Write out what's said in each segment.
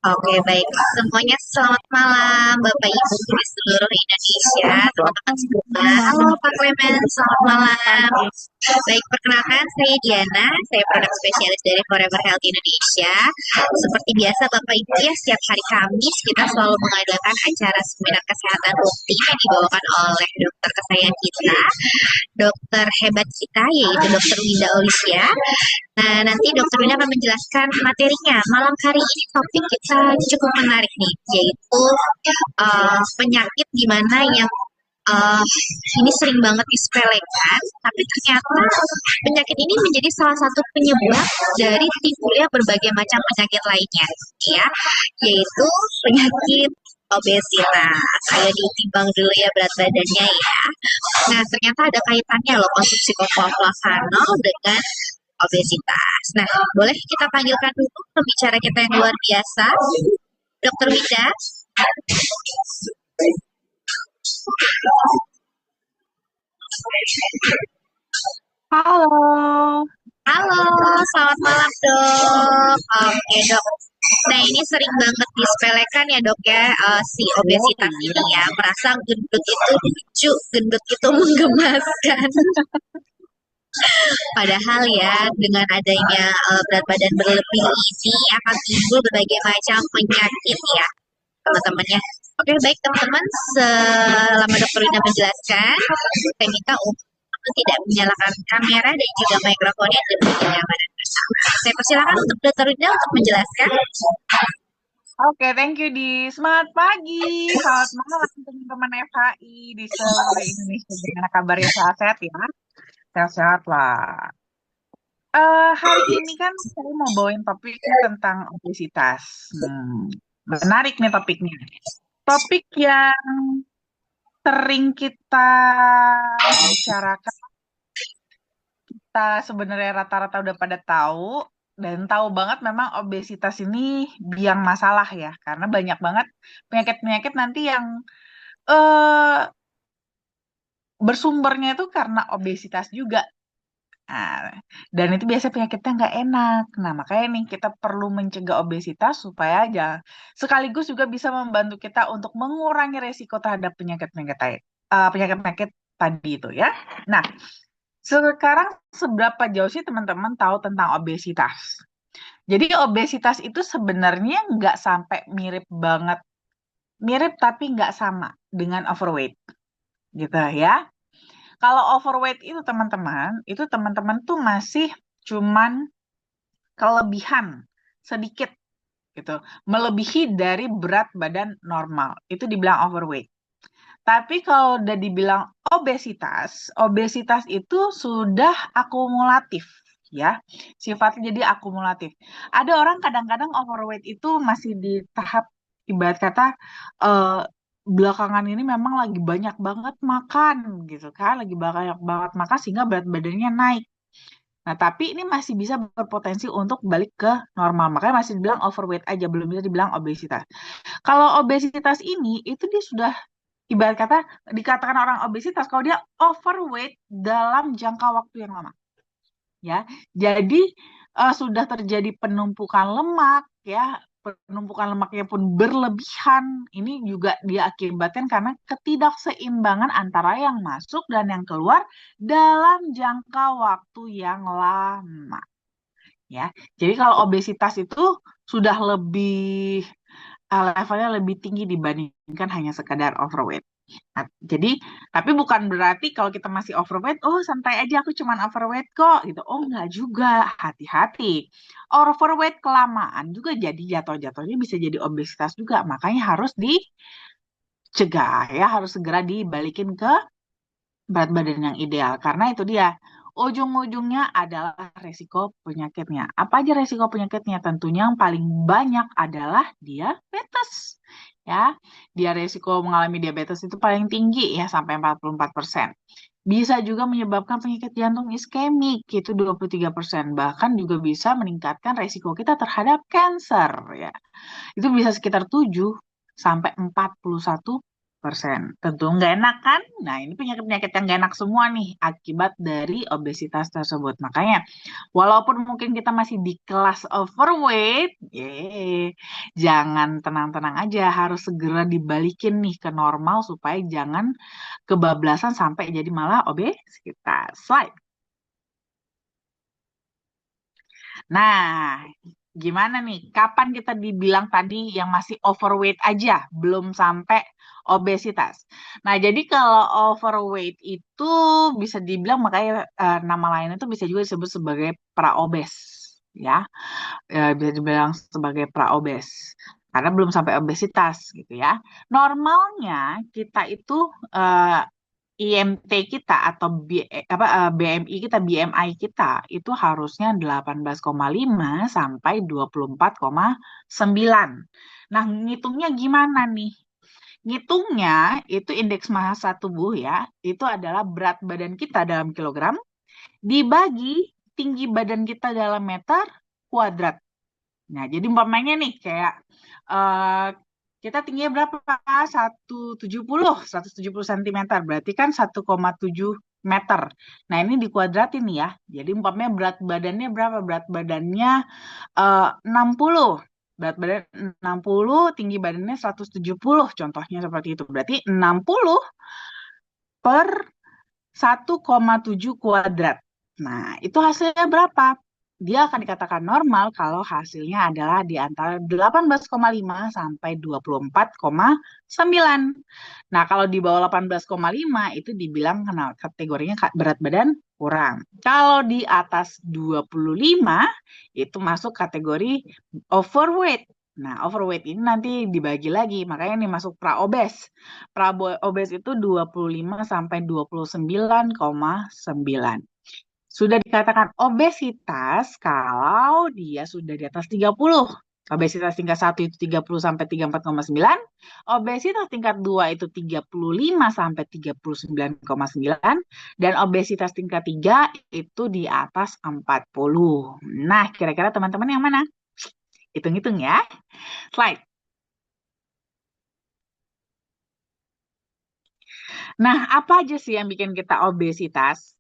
Oke, baik. Semuanya selamat malam, Bapak Ibu di seluruh Indonesia, teman-teman semua. Halo, Pak Clement, selamat malam. Baik, perkenalkan saya Diana, saya produk spesialis dari Forever Health Indonesia. Seperti biasa, Bapak Ibu ya, setiap hari Kamis kita selalu mengadakan acara seminar kesehatan rutin yang dibawakan oleh dokter kesayangan kita, dokter hebat kita, yaitu Dokter Winda Olivia. Nah, nanti Dokter Wina akan menjelaskan materinya. Malam hari ini topik kita cukup menarik nih, yaitu penyakit di mana yang uh, ini sering banget disepelekan, tapi ternyata penyakit ini menjadi salah satu penyebab dari timbulnya berbagai macam penyakit lainnya, ya, yaitu penyakit obesitas. Ayo ditimbang dulu ya berat badannya ya. Nah, ternyata ada kaitannya loh konsumsi flavanol dengan obesitas. Nah, boleh kita panggilkan dulu pembicara kita yang luar biasa, Dokter Wida. Halo, Halo, selamat malam dok. Oke dok. Nah ini sering banget disepelekan ya dok ya, si oh obesitas ini iya, ya. Merasa gendut itu lucu, gendut itu menggemaskan. Padahal ya dengan adanya berat badan berlebih ini akan timbul berbagai macam penyakit ya teman-teman ya. Oke baik teman-teman, selama dokter Rina menjelaskan, saya minta untuk tidak menyalakan kamera dan juga mikrofonnya demi kenyamanan bersama. Saya persilakan untuk dokter Rina untuk menjelaskan. oke, thank you di semangat pagi, selamat malam teman-teman FHI di seluruh Indonesia. Gimana kabarnya sehat-sehat ya? Sehat-sehat lah. Hari ini kan saya mau bawain topik tentang obesitas. Menarik nih topiknya. Topik yang sering kita bicarakan, kita sebenarnya rata-rata udah pada tahu dan tahu banget memang obesitas ini biang masalah ya karena banyak banget penyakit-penyakit nanti yang eh bersumbernya itu karena obesitas juga. Nah, dan itu biasa penyakitnya nggak enak. Nah, makanya nih kita perlu mencegah obesitas supaya aja sekaligus juga bisa membantu kita untuk mengurangi resiko terhadap penyakit-penyakit tadi itu ya. Nah, sekarang seberapa jauh sih teman-teman tahu tentang obesitas? Jadi obesitas itu sebenarnya nggak sampai mirip banget, mirip tapi nggak sama dengan overweight gitu ya. Kalau overweight itu teman-teman tuh masih cuman kelebihan sedikit gitu, melebihi dari berat badan normal. Itu dibilang overweight. Tapi kalau udah dibilang obesitas, obesitas itu sudah akumulatif ya. Sifatnya jadi akumulatif. Ada orang kadang-kadang overweight itu masih di tahap ibarat kata eh, belakangan ini memang lagi banyak banget makan gitu kan, lagi banyak banget makan sehingga berat badannya naik. Nah, tapi ini masih bisa berpotensi untuk balik ke normal. Makanya masih dibilang overweight aja, belum bisa dibilang obesitas. Kalau obesitas ini, itu dia sudah ibarat kata dikatakan orang obesitas kalau dia overweight dalam jangka waktu yang lama ya. Jadi sudah terjadi penumpukan lemak ya, penumpukan lemaknya pun berlebihan. Ini juga diakibatkan karena ketidakseimbangan antara yang masuk dan yang keluar dalam jangka waktu yang lama ya. Jadi kalau obesitas itu sudah lebih levelnya lebih tinggi dibandingkan hanya sekadar overweight. Nah, jadi, tapi bukan berarti kalau kita masih overweight, oh santai aja aku cuman overweight kok gitu. Oh enggak juga, hati-hati. Overweight kelamaan juga jadi jatuh-jatuhnya bisa jadi obesitas juga. Makanya harus dicegah ya, harus segera dibalikin ke berat badan yang ideal. Karena itu dia, ujung-ujungnya adalah resiko penyakitnya. Apa aja resiko penyakitnya? Tentunya yang paling banyak adalah diabetes. Ya, dia resiko mengalami diabetes itu paling tinggi ya sampai 44%. Bisa juga menyebabkan penyakit jantung iskemik itu 23%. Bahkan juga bisa meningkatkan resiko kita terhadap kanker ya. Itu bisa sekitar 7 sampai 41%. Tentu nggak enak kan? Nah, ini penyakit-penyakit yang nggak enak semua nih akibat dari obesitas tersebut. Makanya, walaupun mungkin kita masih di kelas overweight, jangan tenang-tenang aja, harus segera dibalikin nih ke normal supaya jangan kebablasan sampai jadi malah obesitas. Slide. Nah, gimana nih? Kapan kita dibilang tadi yang masih overweight aja, belum sampai obesitas? Nah, jadi kalau overweight itu bisa dibilang makanya nama lain itu bisa juga disebut sebagai praobes, ya. Bisa dibilang sebagai praobes. Karena belum sampai obesitas gitu ya. Normalnya kita itu eh, IMT kita atau BMI kita, BMI kita itu harusnya 18,5 sampai 24,9. Nah, ngitungnya gimana nih? Ngitungnya itu indeks massa tubuh ya, itu adalah berat badan kita dalam kilogram dibagi tinggi badan kita dalam meter kuadrat. Nah, jadi umpamanya nih kayak eh, kita tingginya berapa? 170 cm. Berarti kan 1,7 meter. Nah, ini dikuadratin nih ya. Jadi umpamanya berat badannya berapa? Berat badannya 60. Berat badan 60, tinggi badannya 170. Contohnya seperti itu. Berarti 60 per 1,7 kuadrat. Nah, itu hasilnya berapa? Dia akan dikatakan normal kalau hasilnya adalah di antara 18,5 sampai 24,9. Nah, kalau di bawah 18,5 itu dibilang kategorinya berat badan kurang. Kalau di atas 25 itu masuk kategori overweight. Nah, overweight ini nanti dibagi lagi, makanya ini masuk praobes. Praobes itu 25 sampai 29,9. Sudah dikatakan obesitas kalau dia sudah di atas 30. Obesitas tingkat 1 itu 30 sampai 34,9. Obesitas tingkat 2 itu 35 sampai 39,9. Dan obesitas tingkat 3 itu di atas 40. Nah, kira-kira teman-teman yang mana? Hitung-hitung ya. Slide. Nah, apa aja sih yang bikin kita obesitas?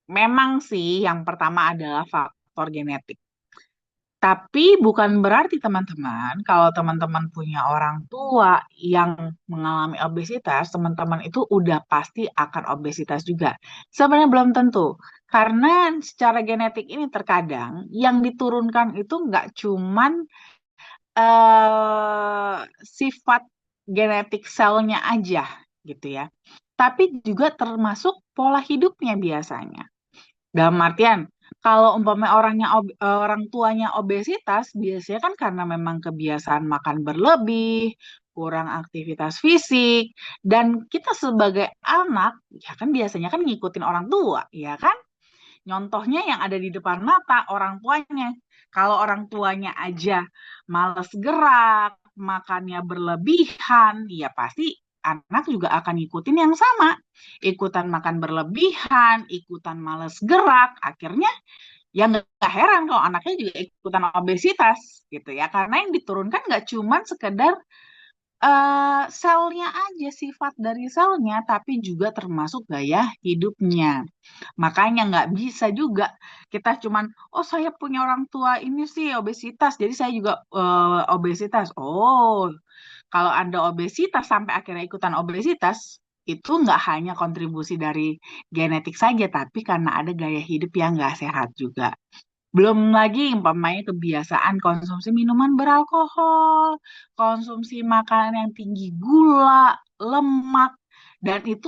Memang sih yang pertama adalah faktor genetik. Tapi bukan berarti teman-teman, kalau teman-teman punya orang tua yang mengalami obesitas, teman-teman itu udah pasti akan obesitas juga. Sebenarnya belum tentu. Karena secara genetik ini terkadang yang diturunkan itu nggak cuman sifat genetik selnya aja gitu ya. Tapi juga termasuk pola hidupnya biasanya. Dalam artian, kalau umpamanya orang tuanya obesitas, biasanya kan karena memang kebiasaan makan berlebih, kurang aktivitas fisik, dan kita sebagai anak, ya kan biasanya kan ngikutin orang tua, ya kan? Nyontohnya yang ada di depan mata orang tuanya. Kalau orang tuanya aja males gerak, makannya berlebihan, ya pasti anak juga akan ngikutin yang sama. Ikutan makan berlebihan, ikutan males gerak, akhirnya ya nggak heran kalau anaknya juga ikutan obesitas gitu ya. Karena yang diturunkan nggak cuman sekedar selnya aja, sifat dari selnya, tapi juga termasuk gaya hidupnya. Makanya nggak bisa juga kita cuman, oh saya punya orang tua ini sih obesitas, jadi saya juga obesitas. Oh, kalau Anda obesitas sampai akhirnya ikutan obesitas, itu nggak hanya kontribusi dari genetik saja, tapi karena ada gaya hidup yang nggak sehat juga. Belum lagi umpamanya kebiasaan konsumsi minuman beralkohol, konsumsi makanan yang tinggi gula, lemak, dan itu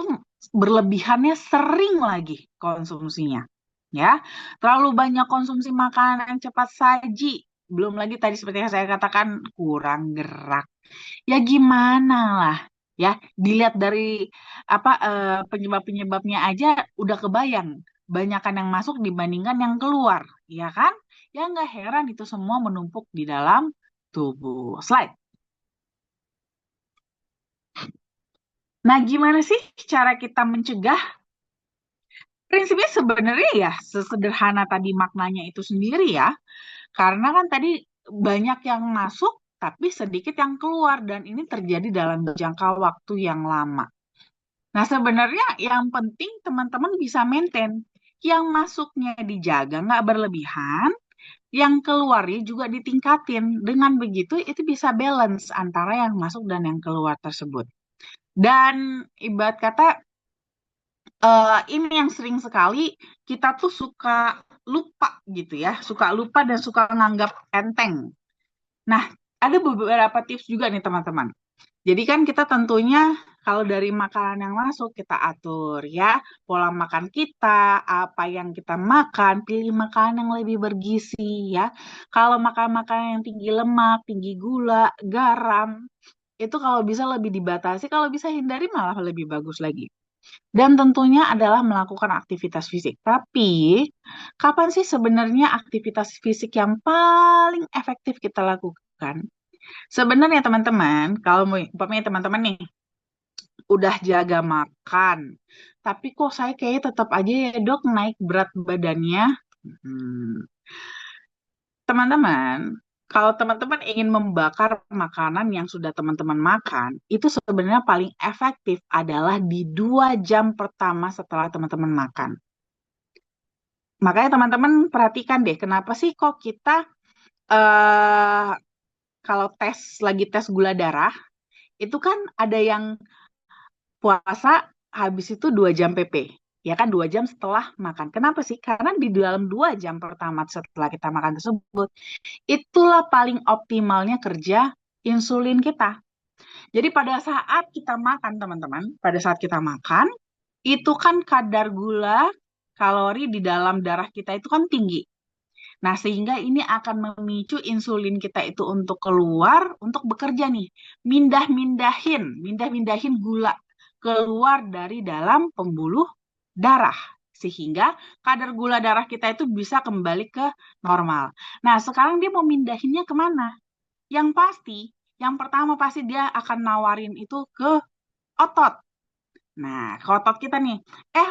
berlebihannya sering lagi konsumsinya. Ya, terlalu banyak konsumsi makanan yang cepat saji, belum lagi tadi seperti yang saya katakan kurang gerak. Ya gimana lah, ya dilihat dari apa penyebab-penyebabnya aja udah kebayang banyakan yang masuk dibandingkan yang keluar, ya kan? Ya nggak heran itu semua menumpuk di dalam tubuh. Slide. Nah, gimana sih cara kita mencegah? Prinsipnya sebenarnya ya sesederhana tadi maknanya itu sendiri ya. Karena kan tadi banyak yang masuk tapi sedikit yang keluar, dan ini terjadi dalam jangka waktu yang lama. Nah, sebenarnya yang penting teman-teman bisa maintain. Yang masuknya dijaga, nggak berlebihan, yang keluarnya juga ditingkatin. Dengan begitu, itu bisa balance antara yang masuk dan yang keluar tersebut. Dan ibarat kata, ini yang sering sekali kita tuh suka lupa gitu ya, suka lupa dan suka nganggap enteng. Nah, ada beberapa tips juga nih teman-teman. Jadi kan kita tentunya kalau dari makanan yang masuk kita atur ya, pola makan kita, apa yang kita makan, pilih makanan yang lebih bergizi ya. Kalau makan makanan yang tinggi lemak, tinggi gula, garam, itu kalau bisa lebih dibatasi, kalau bisa hindari malah lebih bagus lagi. Dan tentunya adalah melakukan aktivitas fisik. Tapi, kapan sih sebenarnya aktivitas fisik yang paling efektif kita lakukan? Sebenarnya teman-teman, kalau umpamanya teman-teman nih udah jaga makan, tapi kok saya kayaknya tetap aja ya dok naik berat badannya. Hmm, Teman-teman, kalau teman-teman ingin membakar makanan yang sudah teman-teman makan, itu sebenarnya paling efektif adalah di 2 jam pertama setelah teman-teman makan. Makanya teman-teman perhatikan deh, kenapa sih kok kita eh kalau lagi tes gula darah, itu kan ada yang puasa habis itu 2 jam PP. Ya kan 2 jam setelah makan. Kenapa sih? Karena di dalam 2 jam pertama setelah kita makan tersebut, itulah paling optimalnya kerja insulin kita. Jadi pada saat kita makan, teman-teman, pada saat kita makan, itu kan kadar gula, kalori di dalam darah kita itu kan tinggi. Nah, sehingga ini akan memicu insulin kita itu untuk keluar, untuk bekerja nih. Mindah-mindahin gula keluar dari dalam pembuluh darah. Sehingga kadar gula darah kita itu bisa kembali ke normal. Nah, sekarang dia mau mindahinnya kemana? Yang pasti, yang pertama pasti dia akan nawarin itu ke otot. Nah, ke otot kita nih.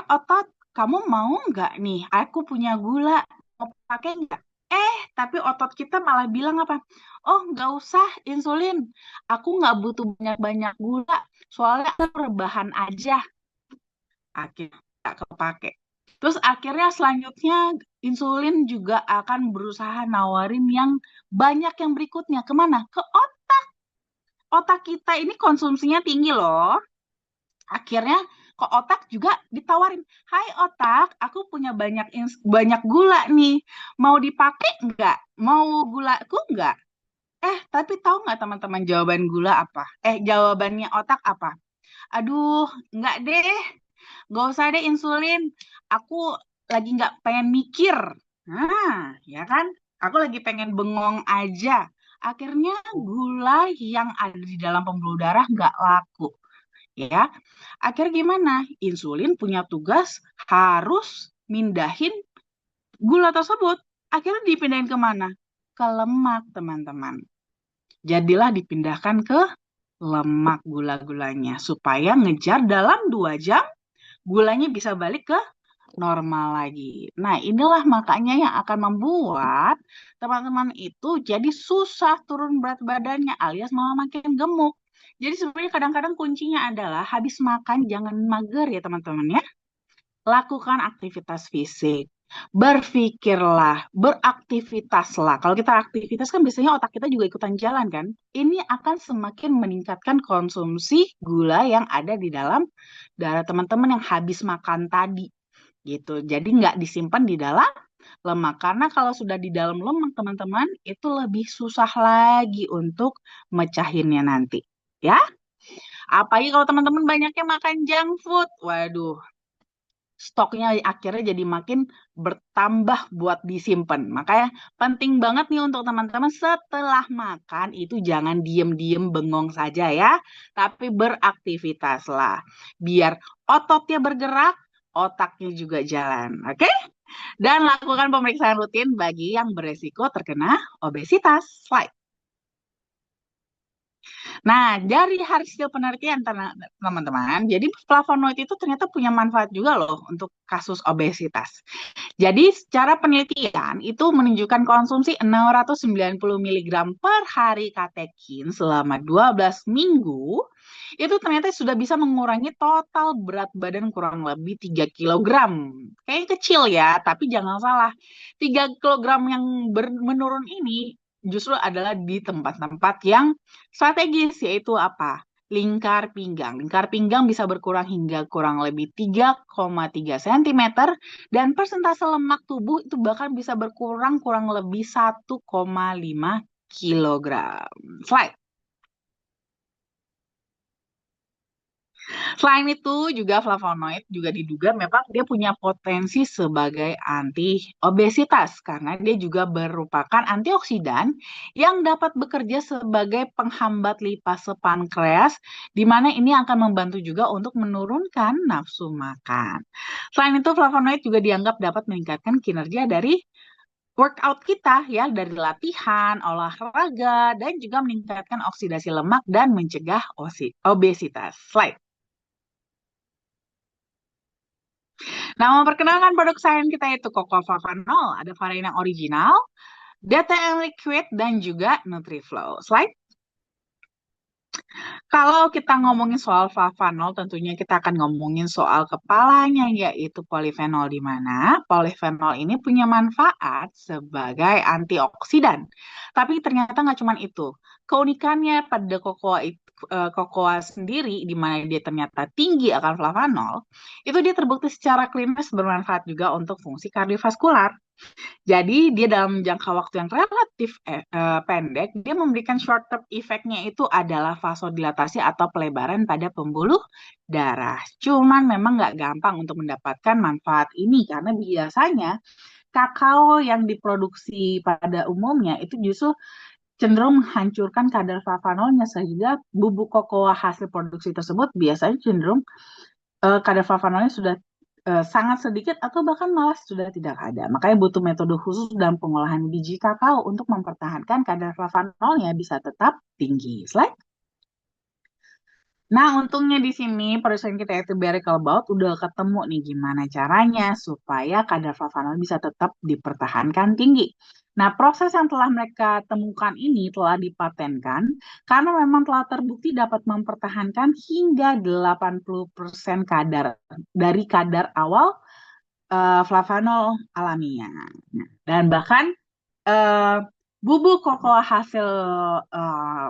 Otot, kamu mau nggak nih? Aku punya gula, mau pakai nggak? Tapi otot kita malah bilang apa? Oh, nggak usah insulin. Aku nggak butuh banyak-banyak gula. Soalnya aku rebahan aja. Akhirnya nggak kepake. Terus akhirnya selanjutnya insulin juga akan berusaha nawarin yang banyak yang berikutnya. Kemana? Ke otak. Otak kita ini konsumsinya tinggi loh. Akhirnya ke otak juga ditawarin, hai otak, aku punya banyak gula nih, mau dipakai nggak? Mau gulaku nggak? Tapi tahu nggak teman-teman jawaban gula apa? Jawabannya otak apa? Aduh, nggak deh, nggak usah deh insulin. Aku lagi nggak pengen mikir. Nah, ya kan? Aku lagi pengen bengong aja. Akhirnya gula yang ada di dalam pembuluh darah nggak laku. Ya, akhirnya gimana? Insulin punya tugas harus mindahin gula tersebut. Akhirnya dipindahin kemana? Ke lemak, teman-teman. Jadilah dipindahkan ke lemak gula-gulanya. Supaya ngejar dalam 2 jam, gulanya bisa balik ke normal lagi. Nah, inilah makanya yang akan membuat teman-teman itu jadi susah turun berat badannya alias malah makin gemuk. Jadi sebenarnya kadang-kadang kuncinya adalah habis makan jangan mager ya teman-teman ya. Lakukan aktivitas fisik. Berpikirlah, beraktivitaslah. Kalau kita aktivitas kan biasanya otak kita juga ikutan jalan kan. Ini akan semakin meningkatkan konsumsi gula yang ada di dalam darah teman-teman yang habis makan tadi gitu. Jadi nggak disimpan di dalam lemak. Karena kalau sudah di dalam lemak, teman-teman, itu lebih susah lagi untuk mecahinnya nanti. Ya, apalagi kalau teman-teman banyaknya makan junk food. Waduh, stoknya akhirnya jadi makin bertambah buat disimpan. Makanya penting banget nih untuk teman-teman setelah makan itu jangan diem-diem bengong saja ya, tapi beraktivitaslah. Biar ototnya bergerak, otaknya juga jalan. Oke? Dan lakukan pemeriksaan rutin bagi yang beresiko terkena obesitas. Slide. Nah, dari hasil penelitian teman-teman, jadi flavonoid itu ternyata punya manfaat juga loh untuk kasus obesitas. Jadi secara penelitian itu menunjukkan konsumsi 690 mg per hari katekin selama 12 minggu itu ternyata sudah bisa mengurangi total berat badan kurang lebih 3 kilogram. Kayaknya kecil ya, tapi jangan salah. 3 kilogram yang menurun ini justru adalah di tempat-tempat yang strategis, yaitu apa? Lingkar pinggang. Lingkar pinggang bisa berkurang hingga kurang lebih 3,3 cm dan persentase lemak tubuh itu bahkan bisa berkurang kurang lebih 1,5 kilogram. Slide. Selain itu juga flavonoid juga diduga memang dia punya potensi sebagai anti-obesitas karena dia juga merupakan antioksidan yang dapat bekerja sebagai penghambat lipase pankreas di mana ini akan membantu juga untuk menurunkan nafsu makan. Selain itu flavonoid juga dianggap dapat meningkatkan kinerja dari workout kita ya dari latihan, olahraga dan juga meningkatkan oksidasi lemak dan mencegah obesitas. Slide. Nah, memperkenalkan produk sains kita itu Cocoa Favanol. Ada varian yang original, DTM Liquid, dan juga NutriFlow. Slide. Kalau kita ngomongin soal flavanol, tentunya kita akan ngomongin soal kepalanya, yaitu polifenol, di mana polifenol ini punya manfaat sebagai antioksidan. Tapi ternyata nggak cuma itu. Keunikannya pada kokoa sendiri, di mana dia ternyata tinggi akan flavanol, itu dia terbukti secara klinis bermanfaat juga untuk fungsi kardiovaskular. Jadi dia dalam jangka waktu yang relatif pendek, dia memberikan short term effect-nya itu adalah vasodilatasi atau pelebaran pada pembuluh darah. Cuman memang nggak gampang untuk mendapatkan manfaat ini karena biasanya kakao yang diproduksi pada umumnya itu justru cenderung menghancurkan kadar flavanolnya sehingga bubuk kokoa hasil produksi tersebut biasanya cenderung kadar flavanolnya sudah sangat sedikit atau bahkan malah sudah tidak ada. Makanya butuh metode khusus dalam pengolahan biji kakao untuk mempertahankan kadar flavanolnya bisa tetap tinggi. Slide. Nah, untungnya di sini perusahaan kita itu Miracle Bout udah ketemu nih gimana caranya supaya kadar flavanol bisa tetap dipertahankan tinggi. Nah, proses yang telah mereka temukan ini telah dipatenkan karena memang telah terbukti dapat mempertahankan hingga 80% kadar dari kadar awal flavanol alamiah. Nah, dan bahkan uh, bubuk kokoa hasil uh,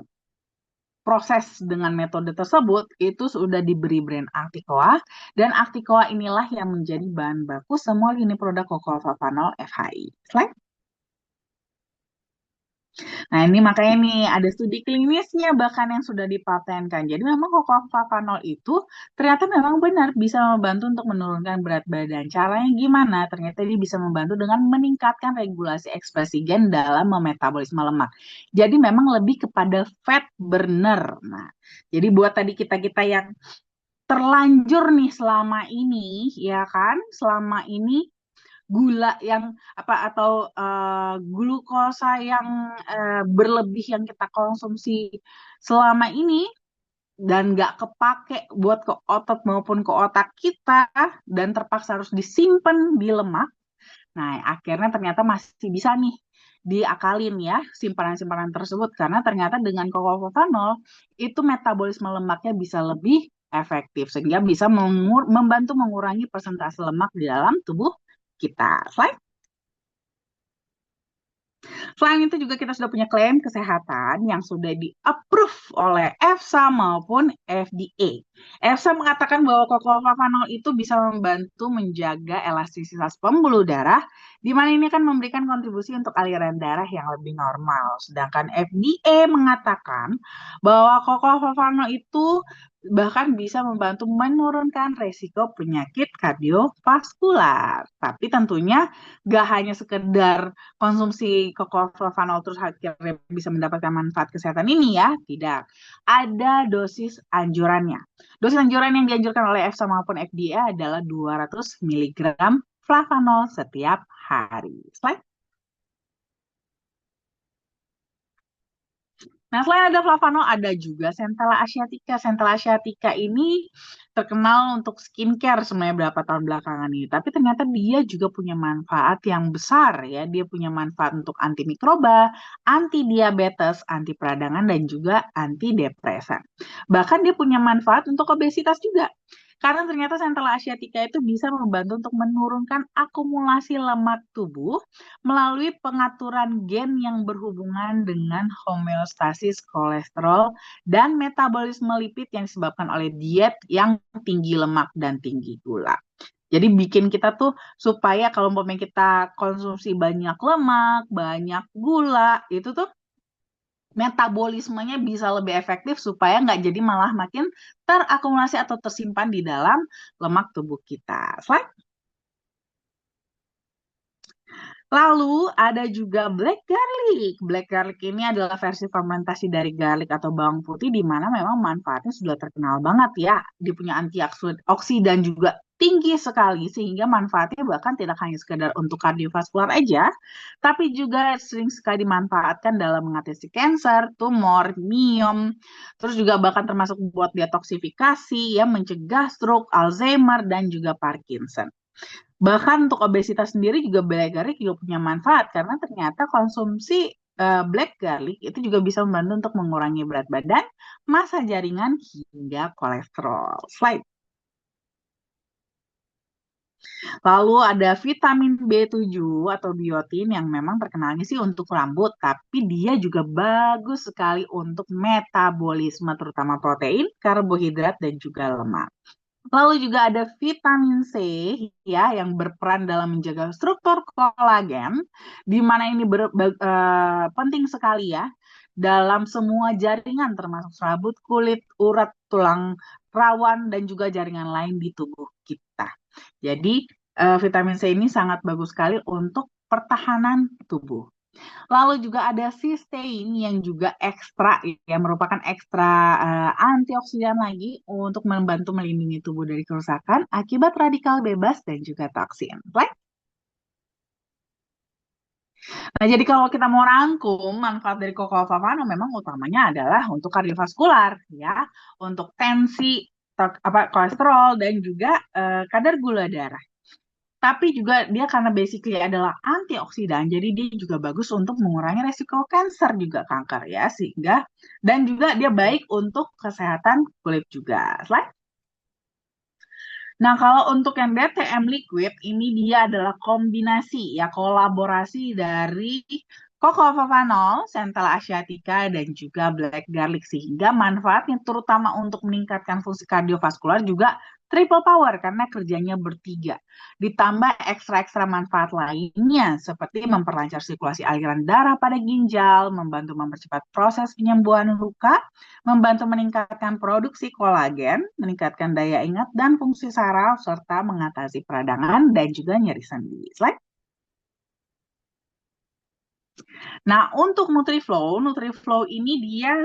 proses dengan metode tersebut itu sudah diberi brand Acticoa dan Acticoa inilah yang menjadi bahan baku semua lini produk Cocoa Favanol FHI. Slide. Nah, ini makanya nih ada studi klinisnya bahkan yang sudah dipatenkan. Jadi memang Cocoa itu ternyata memang benar bisa membantu untuk menurunkan berat badan. Caranya gimana? Ternyata dia bisa membantu dengan meningkatkan regulasi ekspresi gen dalam memetabolisme lemak. Jadi memang lebih kepada fat burner. Nah, jadi buat tadi kita-kita yang terlanjur nih selama ini, ya kan? Selama ini gula yang apa atau glukosa yang berlebih yang kita konsumsi selama ini dan nggak kepake buat ke otot maupun ke otak kita dan terpaksa harus disimpan di lemak. Nah, akhirnya ternyata masih bisa nih diakalin ya simpanan-simpanan tersebut karena ternyata dengan kokofanol itu metabolisme lemaknya bisa lebih efektif sehingga bisa membantu mengurangi persentase lemak di dalam tubuh kita. Slide. Selain itu juga kita sudah punya klaim kesehatan yang sudah di-approve oleh EFSA maupun FDA. EFSA mengatakan bahwa kokofavanol itu bisa membantu menjaga elastisitas pembuluh darah, di mana ini akan memberikan kontribusi untuk aliran darah yang lebih normal. Sedangkan FDA mengatakan bahwa kokofavanol itu bahkan bisa membantu menurunkan resiko penyakit kardiovaskular. Tapi tentunya gak hanya sekedar konsumsi kokofanol terus akhirnya bisa mendapatkan manfaat kesehatan ini ya, tidak. Ada dosis anjurannya. Dosis anjuran yang dianjurkan oleh EFSA maupun FDA adalah 200 mg flavanol setiap hari. Slide. Nah, selain ada flavanol, ada juga Centella asiatica. Centella asiatica ini terkenal untuk skincare sebenarnya berapa tahun belakangan ini. Tapi ternyata dia juga punya manfaat yang besar ya. Dia punya manfaat untuk antimikroba, anti diabetes, anti peradangan, dan juga anti depresan. Bahkan dia punya manfaat untuk obesitas juga. Karena ternyata Centella asiatica itu bisa membantu untuk menurunkan akumulasi lemak tubuh melalui pengaturan gen yang berhubungan dengan homeostasis kolesterol dan metabolisme lipid yang disebabkan oleh diet yang tinggi lemak dan tinggi gula. Jadi bikin kita tuh supaya kalau umpamanya kita konsumsi banyak lemak, banyak gula, itu tuh metabolismenya bisa lebih efektif supaya nggak jadi malah makin terakumulasi atau tersimpan di dalam lemak tubuh kita. Slide. Lalu ada juga black garlic. Black garlic ini adalah versi fermentasi dari garlic atau bawang putih di mana memang manfaatnya sudah terkenal banget ya. Dia punya antioksidan juga tinggi sekali sehingga manfaatnya bahkan tidak hanya sekedar untuk kardiovaskular aja, tapi juga sering sekali dimanfaatkan dalam mengatasi kanker, tumor, miom, terus juga bahkan termasuk buat detoksifikasi ya, mencegah stroke, Alzheimer dan juga Parkinson. Bahkan untuk obesitas sendiri juga black garlic juga punya manfaat karena ternyata konsumsi black garlic itu juga bisa membantu untuk mengurangi berat badan, massa jaringan hingga kolesterol. Slide. Lalu ada vitamin B7 atau biotin yang memang terkenalnya sih untuk rambut, tapi dia juga bagus sekali untuk metabolisme terutama protein, karbohidrat dan juga lemak. Lalu juga ada vitamin C ya yang berperan dalam menjaga struktur kolagen, di mana ini penting sekali ya dalam semua jaringan termasuk rambut, kulit, urat, tulang rawan dan juga jaringan lain di tubuh kita. Jadi vitamin C ini sangat bagus sekali untuk pertahanan tubuh. Lalu juga ada cysteine yang juga ekstra, yang merupakan ekstra antioksidan lagi untuk membantu melindungi tubuh dari kerusakan akibat radikal bebas dan juga toksin. Baik. Nah, jadi kalau kita mau rangkum manfaat dari cocoa favano memang utamanya adalah untuk kardiovaskular, ya, untuk tensi, kolesterol dan juga kadar gula darah. Tapi juga dia karena basically adalah antioksidan, jadi dia juga bagus untuk mengurangi resiko kanker juga kanker ya, sehingga dan juga dia baik untuk kesehatan kulit juga. Slide. Nah, kalau untuk yang DTM liquid ini dia adalah kombinasi ya kolaborasi dari cocoa favonol, Centella asiatica dan juga black garlic sehingga manfaatnya terutama untuk meningkatkan fungsi kardiovaskular juga triple power karena kerjanya bertiga. Ditambah ekstra-ekstra manfaat lainnya seperti memperlancar sirkulasi aliran darah pada ginjal, membantu mempercepat proses penyembuhan luka, membantu meningkatkan produksi kolagen, meningkatkan daya ingat dan fungsi saraf, serta mengatasi peradangan dan juga nyeri sendi. Slide. Nah, untuk Nutriflow ini dia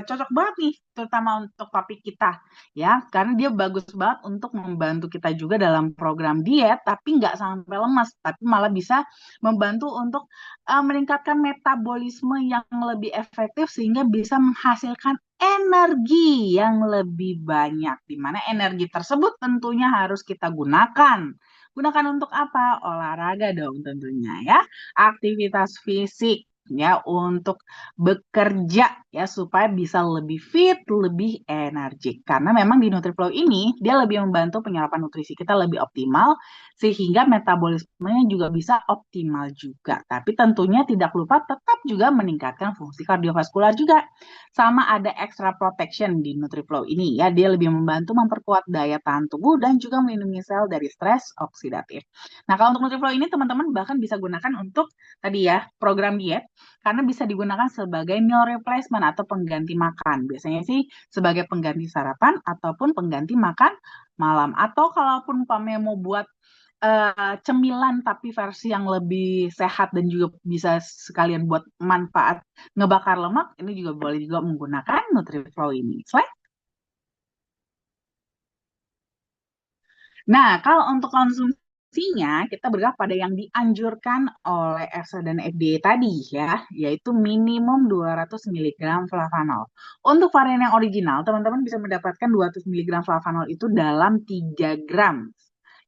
cocok banget nih, terutama untuk topik kita, ya, karena dia bagus banget untuk membantu kita juga dalam program diet, tapi nggak sampai lemas, tapi malah bisa membantu untuk meningkatkan metabolisme yang lebih efektif sehingga bisa menghasilkan energi yang lebih banyak, di mana energi tersebut tentunya harus kita gunakan. Gunakan untuk apa? Olahraga dong tentunya ya, aktivitas fisik ya untuk bekerja ya supaya bisa lebih fit, lebih energik. Karena memang di Nutriflow ini dia lebih membantu penyerapan nutrisi kita lebih optimal sehingga metabolismenya juga bisa optimal juga. Tapi tentunya tidak lupa tetap juga meningkatkan fungsi kardiovaskular juga. Sama ada extra protection di Nutriflow ini ya, dia lebih membantu memperkuat daya tahan tubuh dan juga melindungi sel dari stres oksidatif. Nah, kalau untuk Nutriflow ini teman-teman bahkan bisa gunakan untuk tadi ya program diet karena bisa digunakan sebagai meal replacement atau pengganti makan. Biasanya sih sebagai pengganti sarapan ataupun pengganti makan malam. Atau kalaupun umpamanya mau buat cemilan tapi versi yang lebih sehat dan juga bisa sekalian buat manfaat ngebakar lemak, ini juga boleh juga menggunakan Nutriflow ini. Slide. Nah, kalau untuk konsumsi kita bergerak pada yang dianjurkan oleh EFSA dan FDA tadi ya, yaitu minimum 200 mg flavanol. Untuk varian yang original, teman-teman bisa mendapatkan 200 mg flavanol itu dalam 3 gram.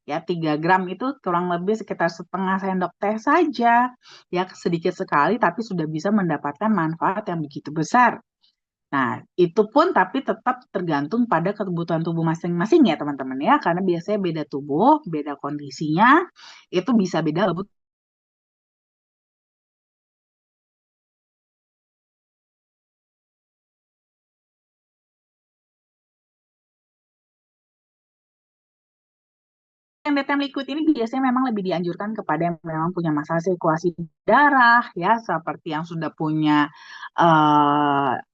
Ya, 3 gram itu kurang lebih sekitar setengah sendok teh saja. Ya, sedikit sekali tapi sudah bisa mendapatkan manfaat yang begitu besar. Nah, itu pun tapi tetap tergantung pada kebutuhan tubuh masing-masing ya teman-teman ya, karena biasanya beda tubuh, beda kondisinya, itu bisa beda yang DTM liquid ini biasanya memang lebih dianjurkan kepada yang memang punya masalah sirkulasi darah ya, seperti yang sudah punya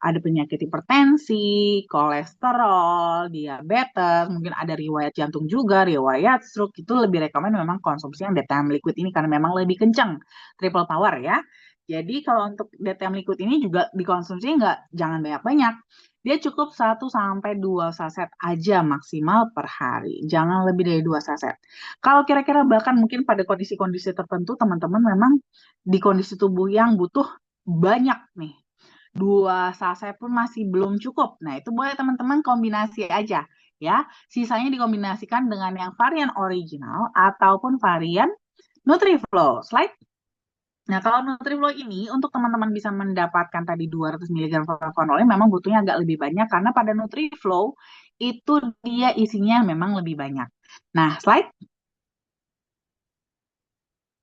ada penyakit hipertensi, kolesterol, diabetes, mungkin ada riwayat jantung juga, riwayat stroke, itu lebih rekomen memang konsumsi yang DTM liquid ini karena memang lebih kencang, triple power ya. Jadi kalau untuk DTM liquid ini juga dikonsumsi jangan banyak-banyak. Dia cukup 1 sampai 2 saset aja maksimal per hari. Jangan lebih dari 2 saset. Kalau kira-kira bahkan mungkin pada kondisi-kondisi tertentu, teman-teman memang di kondisi tubuh yang butuh banyak nih. 2 saset pun masih belum cukup. Nah, itu boleh teman-teman kombinasi aja ya. Sisanya dikombinasikan dengan yang varian original ataupun varian Nutriflow. Slide. Nah, kalau Nutriflow ini untuk teman-teman bisa mendapatkan tadi 200 mg flavonoid memang butuhnya agak lebih banyak karena pada Nutriflow itu dia isinya memang lebih banyak. Nah, slide.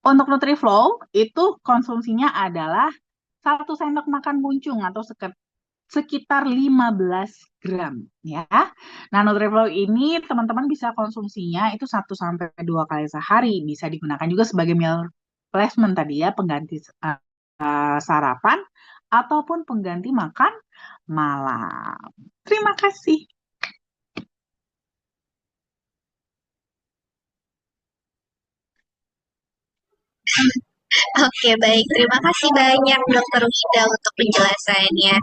Untuk Nutriflow itu konsumsinya adalah 1 sendok makan buncung atau sekitar 15 gram ya. Nah, Nutriflow ini teman-teman bisa konsumsinya itu 1 sampai 2 kali sehari. Bisa digunakan juga sebagai meal replacement tadi ya, pengganti sarapan ataupun pengganti makan malam. Terima kasih. Oke, baik. Terima kasih banyak Dokter Wida untuk penjelasannya.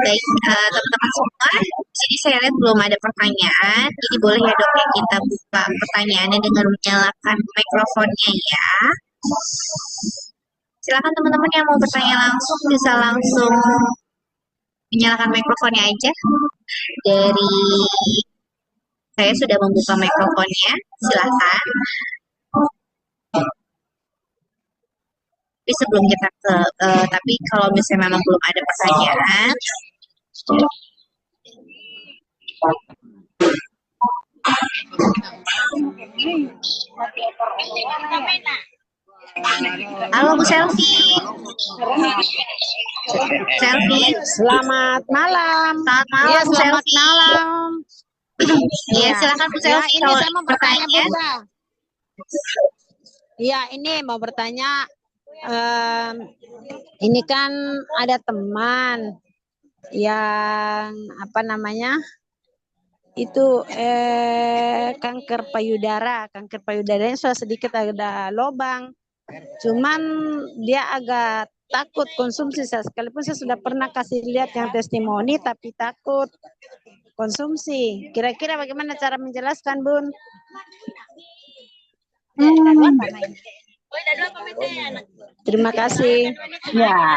Baik, teman-teman semua, di sini saya lihat belum ada pertanyaan. Jadi boleh ya dok ya kita buka pertanyaannya dengan menyalakan mikrofonnya ya. Silakan teman-teman yang mau bertanya langsung bisa langsung menyalakan mikrofonnya aja. Dari saya sudah membuka mikrofonnya. Silakan. Tapi sebelum kita tapi kalau misalnya memang belum ada pertanyaan, halo Bu Selvi. Selvi. Selamat malam. Selamat malam, Ya, Bu selamat Selvi. malam. Iya, silakan Bu Ya, Selvi ini kalau saya mau bertanya, pertanyaan. Bunda. Ya, ini mau bertanya. Ini kan ada teman yang apa namanya itu kanker payudara. Kanker payudaranya sudah sedikit ada lubang. Cuman dia agak takut konsumsi. Sekalipun saya sudah pernah kasih lihat yang testimoni, tapi takut konsumsi. Kira-kira bagaimana cara menjelaskan, Bun? Terima kasih. Ya,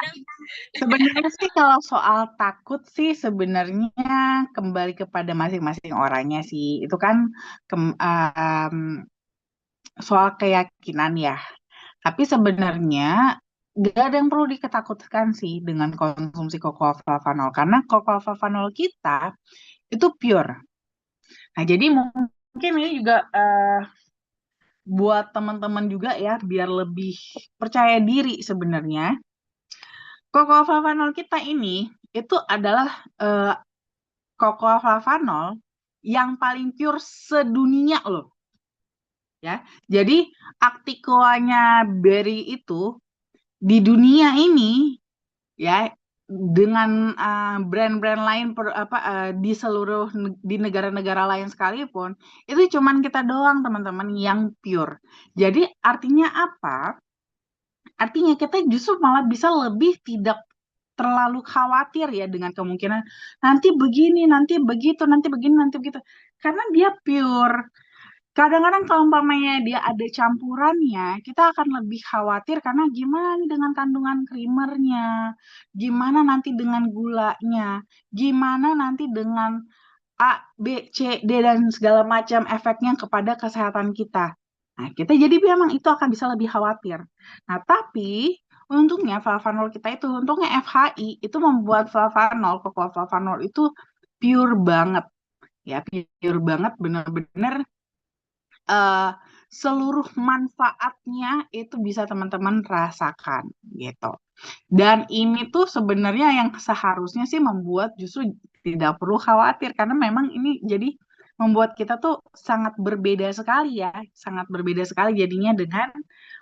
sebenarnya sih kalau soal takut sih sebenarnya kembali kepada masing-masing orangnya sih. Itu kan soal keyakinan ya. Tapi sebenarnya gak ada yang perlu diketakutkan sih dengan konsumsi cocoa flavanol. Karena cocoa flavanol kita itu pure. Nah, jadi mungkin ini juga buat teman-teman juga ya, biar lebih percaya diri sebenarnya. Cocoa flavanol kita ini itu adalah cocoa flavanol yang paling pure sedunia loh. Ya. Jadi Acticoa-nya berry itu di dunia ini ya dengan brand-brand lain di seluruh di negara-negara lain sekalipun itu cuman kita doang teman-teman yang pure. Jadi artinya apa? Artinya kita justru malah bisa lebih tidak terlalu khawatir ya dengan kemungkinan nanti begini, nanti begitu, nanti begini, nanti begitu. Karena dia pure. Kadang-kadang kalau umpamanya dia ada campurannya, kita akan lebih khawatir karena gimana nih dengan kandungan krimernya, gimana nanti dengan gulanya, gimana nanti dengan A, B, C, D, dan segala macam efeknya kepada kesehatan kita. Nah, kita jadi memang itu akan bisa lebih khawatir. Nah, tapi untungnya flavanol kita itu, untungnya FHI itu membuat flavanol, cocoa flavanol itu pure banget. Ya, pure banget, bener-bener eh, seluruh manfaatnya itu bisa teman-teman rasakan gitu. Dan ini tuh sebenarnya yang seharusnya sih membuat justru tidak perlu khawatir karena memang ini jadi membuat kita tuh sangat berbeda sekali ya, sangat berbeda sekali jadinya dengan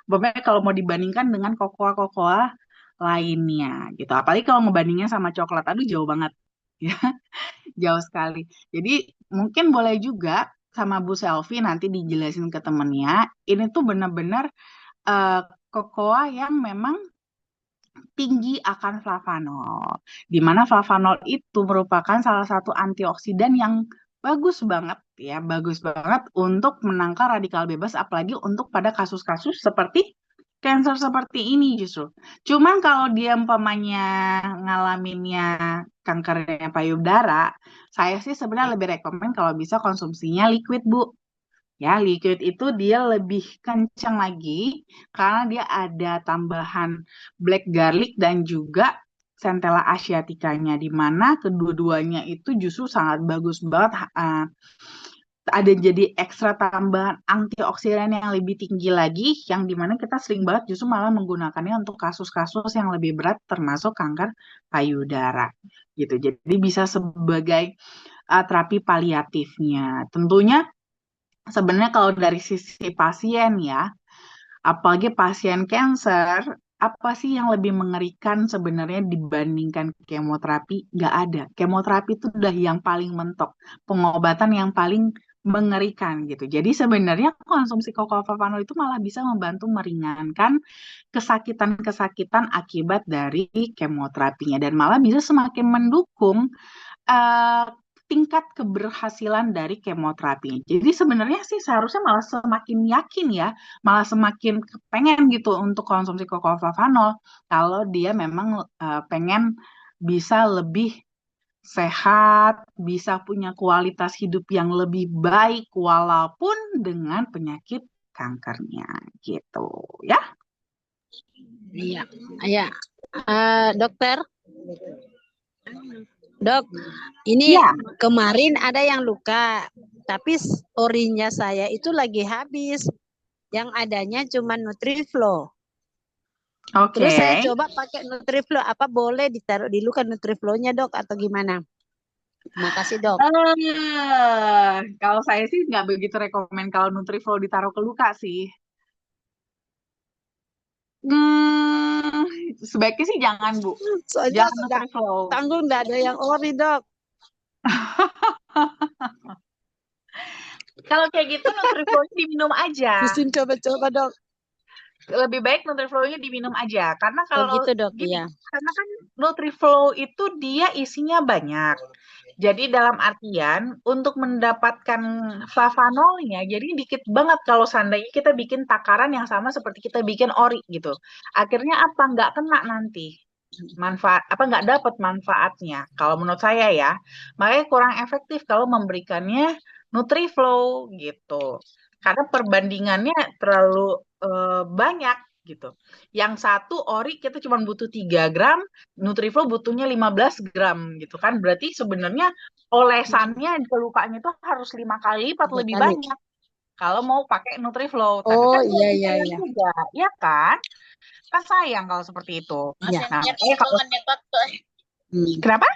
beberapa kalau mau dibandingkan dengan kokoa-kokoa lainnya gitu. Apalagi kalau ngebandingnya sama coklat, aduh jauh banget. Ya, jauh sekali. Jadi mungkin boleh juga sama Bu Selvi nanti dijelasin ke temennya, ini tuh benar-benar eh, kokoa yang memang tinggi akan flavanol. Di mana flavanol itu merupakan salah satu antioksidan yang bagus banget ya, bagus banget untuk menangkal radikal bebas apalagi untuk pada kasus-kasus seperti cancer seperti ini justru. Cuman kalau dia umpamanya ngalaminnya kankernya payudara, saya sih sebenarnya lebih rekomen kalau bisa konsumsinya liquid, Bu. Ya, liquid itu dia lebih kencang lagi karena dia ada tambahan black garlic dan juga centella asiaticanya di mana kedua-duanya itu justru sangat bagus banget ada jadi ekstra tambahan antioksidan yang lebih tinggi lagi yang dimana kita sering banget justru malah menggunakannya untuk kasus-kasus yang lebih berat termasuk kanker payudara gitu. Jadi bisa sebagai terapi paliatifnya. Tentunya sebenarnya kalau dari sisi pasien ya, apalagi pasien cancer, apa sih yang lebih mengerikan sebenarnya dibandingkan kemoterapi? Nggak ada. Kemoterapi itu udah yang paling mentok. Pengobatan yang paling mengerikan gitu. Jadi sebenarnya konsumsi kokofavanol itu malah bisa membantu meringankan kesakitan-kesakitan akibat dari kemoterapinya dan malah bisa semakin mendukung eh, tingkat keberhasilan dari kemoterapi. Jadi sebenarnya sih seharusnya malah semakin yakin ya, malah semakin pengen gitu untuk konsumsi kokofavanol kalau dia memang pengen bisa lebih sehat, bisa punya kualitas hidup yang lebih baik walaupun dengan penyakit kankernya gitu ya. Iya, iya. Dokter, dok, ini Ya, kemarin ada yang luka, tapi orinya saya itu lagi habis. Yang adanya cuma Nutriflo. oke. Terus saya coba pakai Nutriflo, apa boleh ditaruh di luka Nutriflo-nya dok atau gimana? Makasih dok. Kalau saya sih nggak begitu rekomen kalau Nutriflo ditaruh ke luka sih. Hmm, sebaiknya sih jangan, Bu. Soalnya Jangan Nutriflo. tanggung nggak ada yang ori dok. Kalau kayak gitu Nutriflo diminum aja. Susun coba-coba dok. Lebih baik Nutriflo-nya diminum aja. Karena Oh kalau gitu dok, gini, iya. karena kan Nutriflo itu dia isinya banyak. Jadi dalam artian untuk mendapatkan flavanolnya, jadi dikit banget kalau seandainya kita bikin takaran yang sama seperti kita bikin ori gitu. Akhirnya apa? Nggak kena nanti manfaat apa nggak dapat manfaatnya kalau menurut saya ya, makanya kurang efektif kalau memberikannya Nutriflow gitu karena perbandingannya terlalu banyak gitu. Yang satu ori kita cuma butuh 3 gram, Nutriflow butuhnya 15 gram gitu kan, berarti sebenarnya olesannya ke lukanya itu harus 5 kali lipat Tiga lebih kali. banyak kalau mau pakai Nutriflow, tapi Oh kan iya jadi iya sayang iya. juga ya kan. Kan sayang kalau seperti itu. Iya. Nah, makanya kalau kenapa?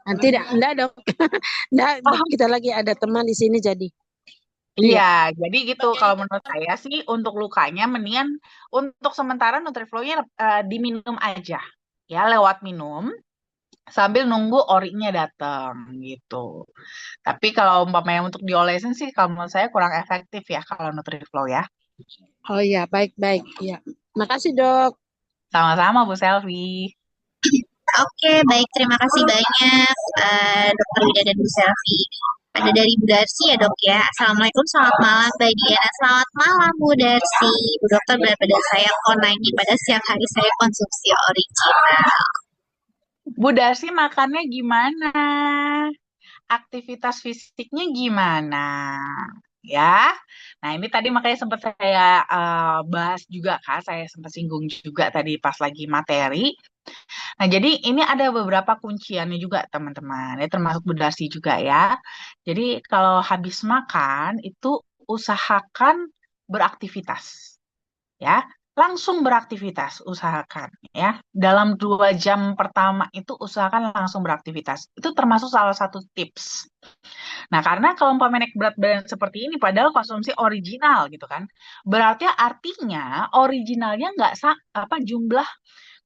Tidak, enggak dok. Enggak, kita lagi ada teman di sini jadi. Iya, Iya. jadi gitu. Kalau menurut saya sih untuk lukanya mendingan untuk sementara Nutriflow-nya diminum aja. Ya, lewat minum sambil nunggu orinya datang gitu. Tapi kalau umpamanya untuk diolesin sih kalau menurut saya kurang efektif ya kalau Nutriflow ya. Oh iya, baik-baik. Iya. Makasih dok. Sama-sama Bu Selvi. Oke, baik. Terima kasih banyak Dr. Wida dan Bu Selvi. Ada dari Bu Darsi ya dok ya. Assalamualaikum, selamat malam Mbak Diana. Selamat malam Bu Darsi. Bu dokter, berat badan saya kok naik nih pada siang hari saya konsumsi original. Bu Darsi makannya gimana? Aktivitas fisiknya gimana? Ya. Nah, ini tadi makanya sempat saya bahas juga kan, saya sempat singgung juga tadi pas lagi materi. Nah, jadi ini ada beberapa kunciannya juga, teman-teman. Ya, termasuk Bu Darsi juga ya. Jadi, kalau habis makan itu usahakan beraktivitas. Ya, langsung beraktivitas, usahakan ya. Dalam 2 jam pertama itu usahakan langsung beraktivitas. Itu termasuk salah satu tips. Nah, karena kalau umpamanya naik berat badan seperti ini, padahal konsumsi original gitu kan, berarti artinya originalnya nggak apa jumlah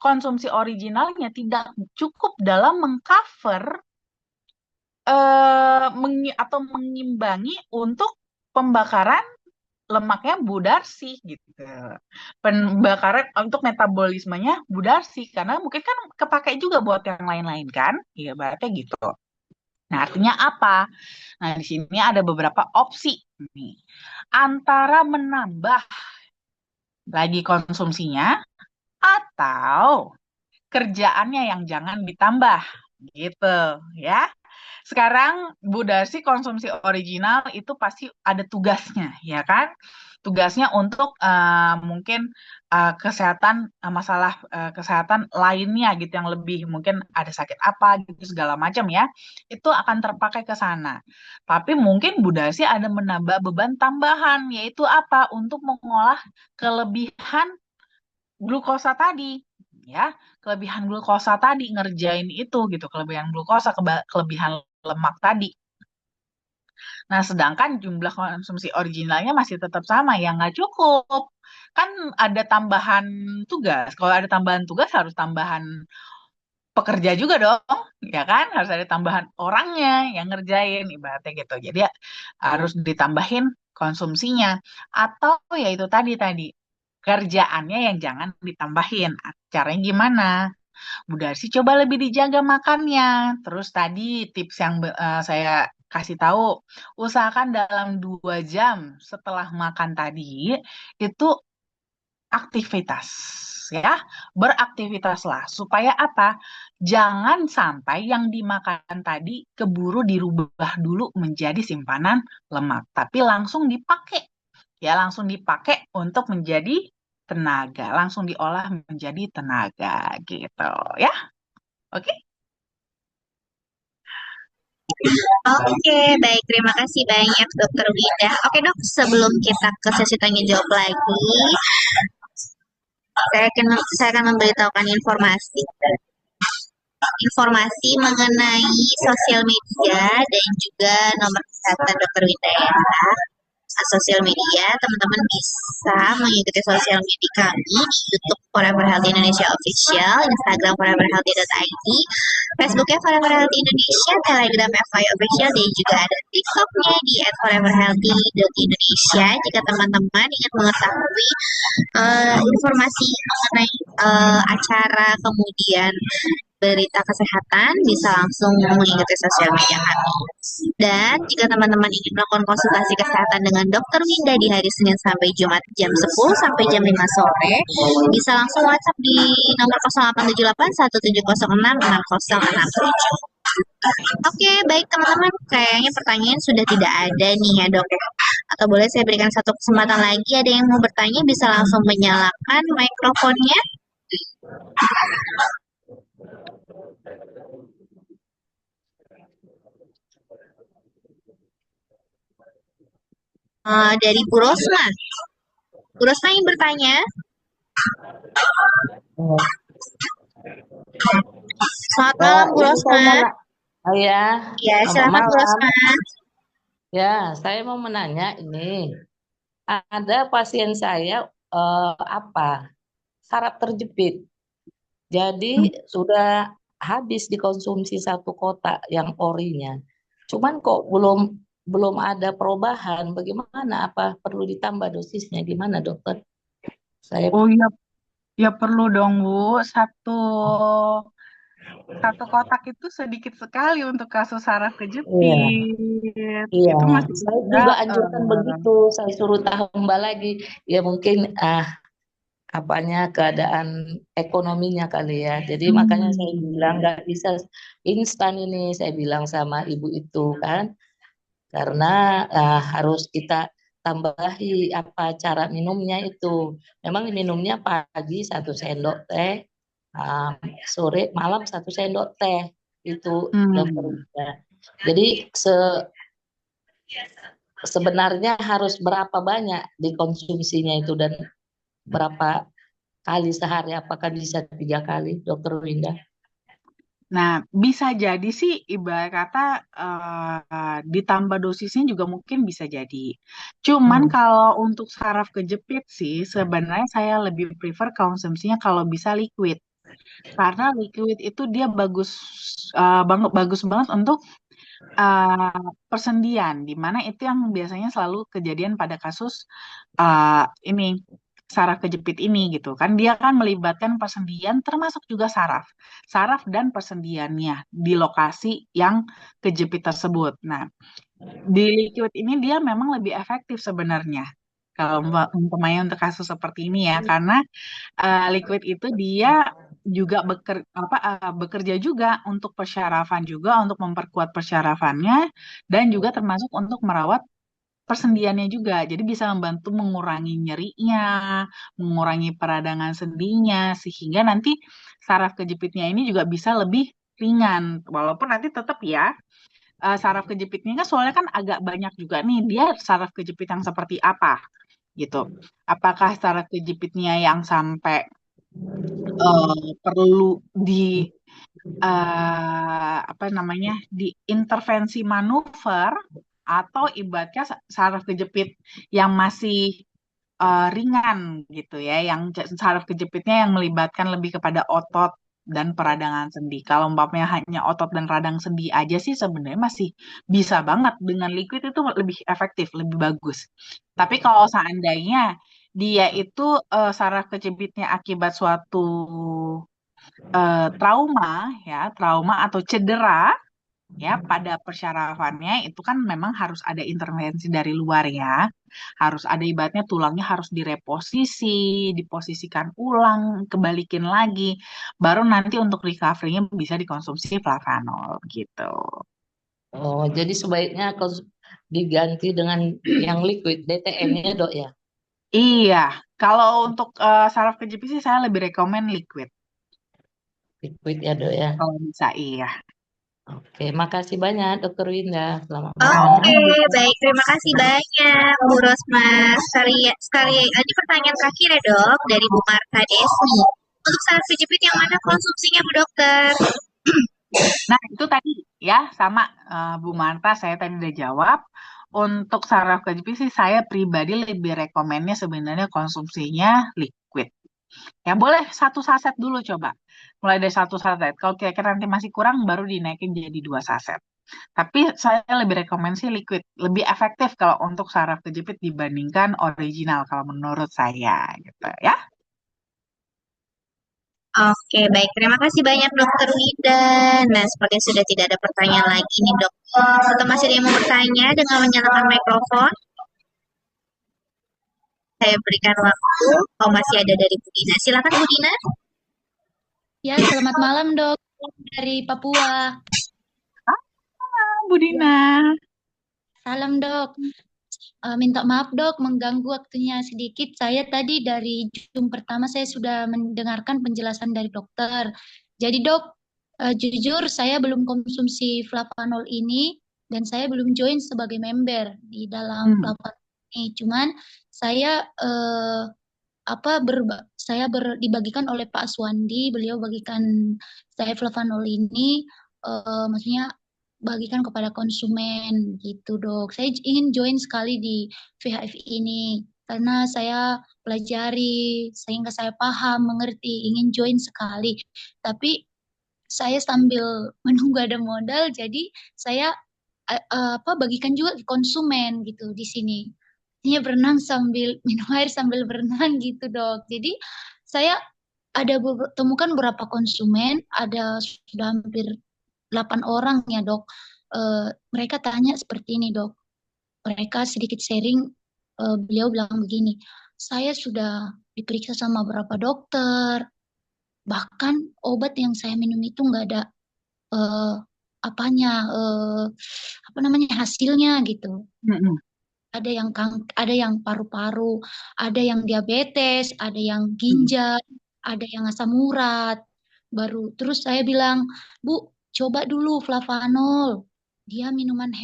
konsumsi originalnya tidak cukup dalam mengcover atau mengimbangi untuk pembakaran lemaknya Bu Darsi gitu. Pembakaran untuk metabolismenya Bu Darsi karena mungkin kan kepake juga buat yang lain-lain kan? Iya, berarti gitu. Nah, artinya apa? Nah, di sini ada beberapa opsi nih. Antara menambah lagi konsumsinya atau kerjaannya yang jangan ditambah gitu ya. Sekarang Bu Darsi konsumsi original itu pasti ada tugasnya ya kan? Tugasnya untuk mungkin kesehatan masalah kesehatan lainnya gitu yang lebih mungkin ada sakit apa gitu segala macam ya. Itu akan terpakai ke sana. Tapi mungkin Bu Darsi ada menambah beban tambahan yaitu apa? Untuk mengolah kelebihan glukosa tadi ya, kelebihan glukosa tadi ngerjain itu gitu, kelebihan glukosa kelebihan lemak tadi. Nah, sedangkan jumlah konsumsi originalnya masih tetap sama ya nggak cukup. Kan ada tambahan tugas. Kalau ada tambahan tugas harus tambahan pekerja juga dong, ya kan? Harus ada tambahan orangnya yang ngerjain ibaratnya gitu. Jadi ya, harus ditambahin konsumsinya atau ya itu tadi kerjaannya yang jangan ditambahin. Caranya gimana? Bu Darsi coba lebih dijaga makannya. Terus tadi tips yang saya kasih tahu, usahakan dalam 2 jam setelah makan tadi itu aktivitas ya, beraktivitaslah supaya apa? Jangan sampai yang dimakan tadi keburu dirubah dulu menjadi simpanan lemak, tapi langsung dipakai. Ya, langsung dipakai untuk menjadi tenaga, langsung diolah menjadi tenaga gitu ya. Oke. Oke, baik. Terima kasih banyak Dokter Wida. Oke dok, sebelum kita ke sesi tanya jawab lagi, saya akan memberitahukan informasi mengenai sosial media dan juga nomor kesehatan Dokter Winda ya. Sosial media, teman-teman bisa mengikuti sosial media kami di YouTube Forever Healthy Indonesia Official, Instagram foreverhealthy.id, Facebooknya Forever Healthy Indonesia, Telegram FY Official, dan juga ada TikToknya di @foreverhealthy.indonesia. Jika teman-teman ingin mengetahui informasi mengenai acara kemudian berita kesehatan bisa langsung mengikuti sosial media kami. Dan jika teman-teman ingin melakukan konsultasi kesehatan dengan Dokter Winda di hari Senin sampai Jumat jam 10 sampai jam 5 sore, bisa langsung WhatsApp di nomor 087817066067. Oke, baik teman-teman. Kayaknya pertanyaan sudah tidak ada nih ya dok ya. Atau boleh saya berikan satu kesempatan lagi, ada yang mau bertanya bisa langsung menyalakan mikrofonnya. Dari Bu Rosma. Bu Rosma yang bertanya. Selamat malam Bu Rosma. Ya, Ya, silakan Bu Rosma. Ya, saya mau menanya ini. Ada pasien saya saraf terjepit. Jadi sudah habis dikonsumsi 1 kotak yang orinya. Cuman kok belum ada perubahan. Bagaimana? Apa perlu ditambah dosisnya? Gimana, dokter? Oh iya, ya perlu dong Bu. Satu kotak itu sedikit sekali untuk kasus saraf Iya, kejepit. iya. Itu masih Saya ada. juga anjurkan begitu. Saya suruh tambah lagi. Ya mungkin apanya keadaan ekonominya kali ya. Jadi makanya saya bilang Hmm. nggak bisa instan ini. Saya bilang sama ibu itu kan, karena harus kita tambahi apa cara minumnya itu. Memang minumnya pagi 1 sendok teh, ah, sore malam 1 sendok teh itu, dokter. Hmm. Ya. Jadi sebenarnya harus berapa banyak dikonsumsinya itu dan berapa kali sehari? Apakah bisa 3 kali, Dokter Winda? Nah, bisa jadi sih ibarat kata ditambah dosisnya juga mungkin bisa jadi. Cuman Hmm. kalau untuk saraf kejepit sih sebenarnya saya lebih prefer konsumsinya kalau bisa liquid. Karena liquid itu dia bagus banget untuk persendian, di mana itu yang biasanya selalu kejadian pada kasus ini saraf kejepit ini gitu kan. Dia kan melibatkan persendian termasuk juga saraf dan persendiannya di lokasi yang kejepit tersebut. Nah, di liquid ini dia memang lebih efektif sebenarnya. Kalau umpamanya untuk kasus seperti ini ya, karena liquid itu dia juga bekerja juga untuk persyarafan juga untuk memperkuat persyarafannya dan juga termasuk untuk merawat persendiannya juga. Jadi bisa membantu mengurangi nyerinya, mengurangi peradangan sendinya sehingga nanti saraf kejepitnya ini juga bisa lebih ringan. Walaupun nanti tetap ya saraf kejepitnya kan soalnya kan agak banyak juga nih dia saraf kejepit yang seperti apa gitu. Apakah saraf kejepitnya yang sampai perlu di apa namanya diintervensi manuver atau ibaratnya saraf kejepit yang masih ringan gitu ya, yang saraf kejepitnya yang melibatkan lebih kepada otot dan peradangan sendi. Kalau umpamanya hanya otot dan radang sendi aja sih sebenarnya masih bisa banget dengan liquid itu lebih efektif, lebih bagus. Tapi kalau seandainya dia itu saraf kejepitnya akibat suatu trauma atau cedera ya pada persyarafannya itu kan memang harus ada intervensi dari luar ya. Harus ada ibaratnya tulangnya harus direposisi, diposisikan ulang, kebalikin lagi. Baru nanti untuk recovery-nya bisa dikonsumsi flavanol gitu. Oh, jadi sebaiknya diganti dengan yang liquid, DTM-nya dok ya. Iya, kalau untuk saraf kejepit sih saya lebih rekomen liquid Liquid ya dok ya. kalau bisa iya. Oke, makasih banyak Dokter Winda. Selamat malam. Oke, baik. Terima kasih banyak, Bu Rosma. Sekali, ini pertanyaan terakhir ya, Dok, dari Bu Marta Desmi. Untuk saraf kejepit yang mana konsumsinya, Bu Dokter? Nah, itu tadi ya sama Bu Marta saya tadi udah jawab. Untuk saraf kejepit sih saya pribadi lebih rekomennya sebenarnya konsumsinya liquid. Ya boleh 1 saset dulu coba. Mulai dari 1 saset. Kalau kira-kira nanti masih kurang baru dinaikin jadi 2 saset. Tapi saya lebih rekomen sih liquid. Lebih efektif kalau untuk saraf kejepit dibandingkan original kalau menurut saya gitu ya. Oke, baik. Terima kasih banyak, Dokter Wida. Nah, seperti sudah tidak ada pertanyaan lagi nih, Dok. Atau masih ada yang mau bertanya dengan menyalakan mikrofon? Saya berikan waktu. Oh, masih ada dari Bu Dina. Silakan, Bu Dina. Ya, selamat malam dok dari Papua. Bu Dina. Salam dok. Minta maaf dok mengganggu waktunya sedikit. Saya tadi dari Zoom pertama saya sudah mendengarkan penjelasan dari dokter. Jadi dok, jujur saya belum konsumsi flavanol ini dan saya belum join sebagai member di dalam flavanol ini. Cuman saya dibagikan oleh Pak Aswandi, beliau bagikan saya flavanol ini, maksudnya bagikan kepada konsumen gitu dok. Saya ingin join sekali di VHF ini karena saya pelajari sehingga saya paham, mengerti, ingin join sekali. Tapi saya sambil menunggu ada modal, jadi saya bagikan juga ke konsumen gitu di sini. Artinya berenang sambil minum air sambil berenang gitu dok. Jadi saya temukan beberapa konsumen, ada sudah hampir 8 orang ya dok. Mereka tanya seperti ini dok. Mereka sedikit sharing, beliau bilang begini, saya sudah diperiksa sama beberapa dokter, bahkan obat yang saya minum itu nggak ada eh, apanya, apa namanya hasilnya gitu. Mm-mm. Ada yang paru-paru, ada yang diabetes, ada yang Mm. ginjal, ada yang asam urat. Baru terus saya bilang, Bu, coba dulu flavanol. Dia minuman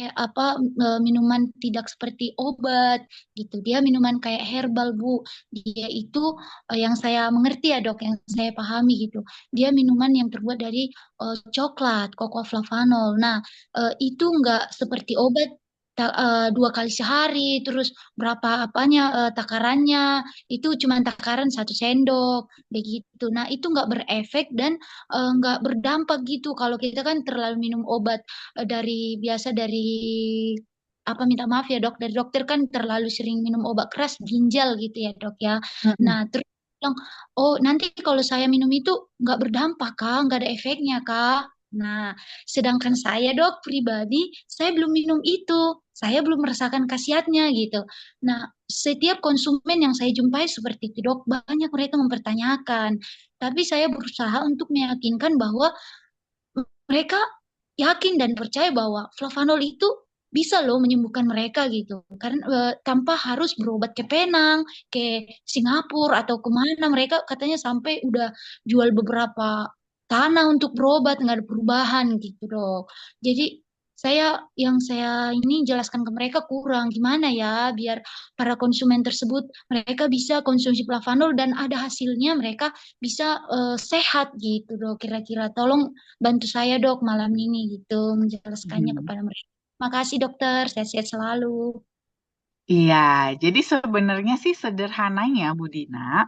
tidak seperti obat gitu. Dia minuman kayak herbal, Bu. Dia itu yang saya mengerti ya, Dok, yang saya pahami gitu. Dia minuman yang terbuat dari coklat, cocoa flavanol. Nah, itu enggak seperti obat 2 kali sehari, terus berapa apanya takarannya, itu cuma takaran 1 sendok begitu. Nah itu nggak berefek dan nggak berdampak gitu. Kalau kita kan terlalu minum obat dari apa minta maaf ya dok, dari dokter kan terlalu sering minum obat keras ginjal gitu ya dok ya. Mm-mm. Nah terus bilang, oh nanti kalau saya minum itu nggak berdampak kak, nggak ada efeknya kak. Nah, sedangkan saya dok pribadi, saya belum minum itu, saya belum merasakan khasiatnya gitu. Nah, setiap konsumen yang saya jumpai seperti itu dok, banyak mereka mempertanyakan. Tapi saya berusaha untuk meyakinkan bahwa mereka yakin dan percaya bahwa flavanol itu bisa loh menyembuhkan mereka gitu. Karena tanpa harus berobat ke Penang, ke Singapura atau kemana. Mereka katanya sampai udah jual beberapa tanah untuk berobat, nggak ada perubahan gitu dok. Jadi saya ini jelaskan ke mereka kurang gimana ya biar para konsumen tersebut mereka bisa konsumsi flavanol dan ada hasilnya mereka bisa sehat gitu dok. Kira-kira tolong bantu saya dok malam ini gitu menjelaskannya Mm. kepada mereka. Makasih dokter, sehat-sehat selalu. Iya, jadi sebenarnya sih sederhananya Bu Dina,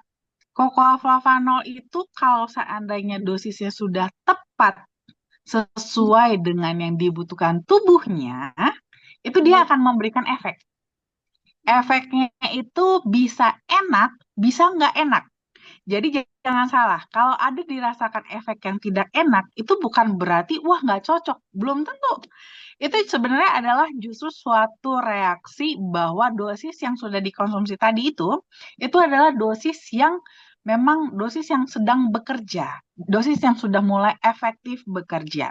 cocoa flavanol itu kalau seandainya dosisnya sudah tepat sesuai dengan yang dibutuhkan tubuhnya, itu dia Iya. akan memberikan efek. Efeknya itu bisa enak, bisa nggak enak. Jadi jangan salah, kalau ada dirasakan efek yang tidak enak, itu bukan berarti, wah nggak cocok. Belum tentu. Itu sebenarnya adalah justru suatu reaksi bahwa dosis yang sudah dikonsumsi tadi itu adalah dosis yang memang dosis yang sedang bekerja, dosis yang sudah mulai efektif bekerja.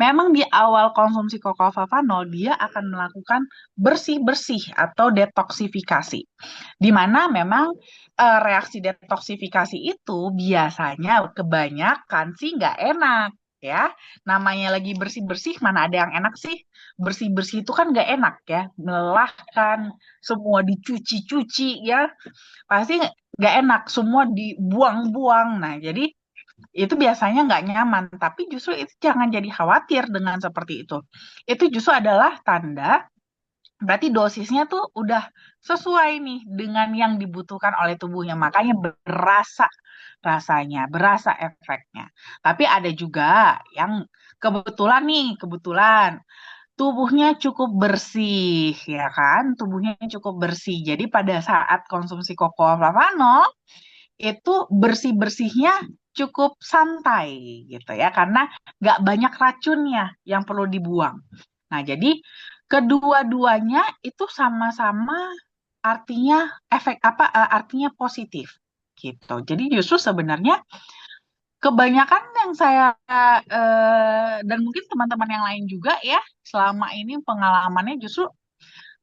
Memang di awal konsumsi kokolflavanol, dia akan melakukan bersih-bersih atau detoksifikasi, di mana memang reaksi detoksifikasi itu biasanya kebanyakan sih nggak enak ya. Namanya lagi bersih-bersih, mana ada yang enak sih? Bersih-bersih itu kan nggak enak ya, melelahkan, semua dicuci-cuci ya, pasti nggak enak, semua dibuang-buang. Nah, jadi itu biasanya nggak nyaman, tapi justru itu jangan jadi khawatir dengan seperti itu. Itu justru adalah tanda berarti dosisnya tuh udah sesuai nih dengan yang dibutuhkan oleh tubuhnya. Makanya berasa rasanya, berasa efeknya. Tapi ada juga yang kebetulan tubuhnya cukup bersih, ya kan? Tubuhnya cukup bersih. Jadi pada saat konsumsi cocoa flavanol itu bersih-bersihnya cukup santai gitu ya, karena nggak banyak racunnya yang perlu dibuang. Nah, jadi kedua-duanya itu sama-sama artinya artinya positif gitu. Jadi justru sebenarnya kebanyakan yang saya dan mungkin teman-teman yang lain juga ya, selama ini pengalamannya justru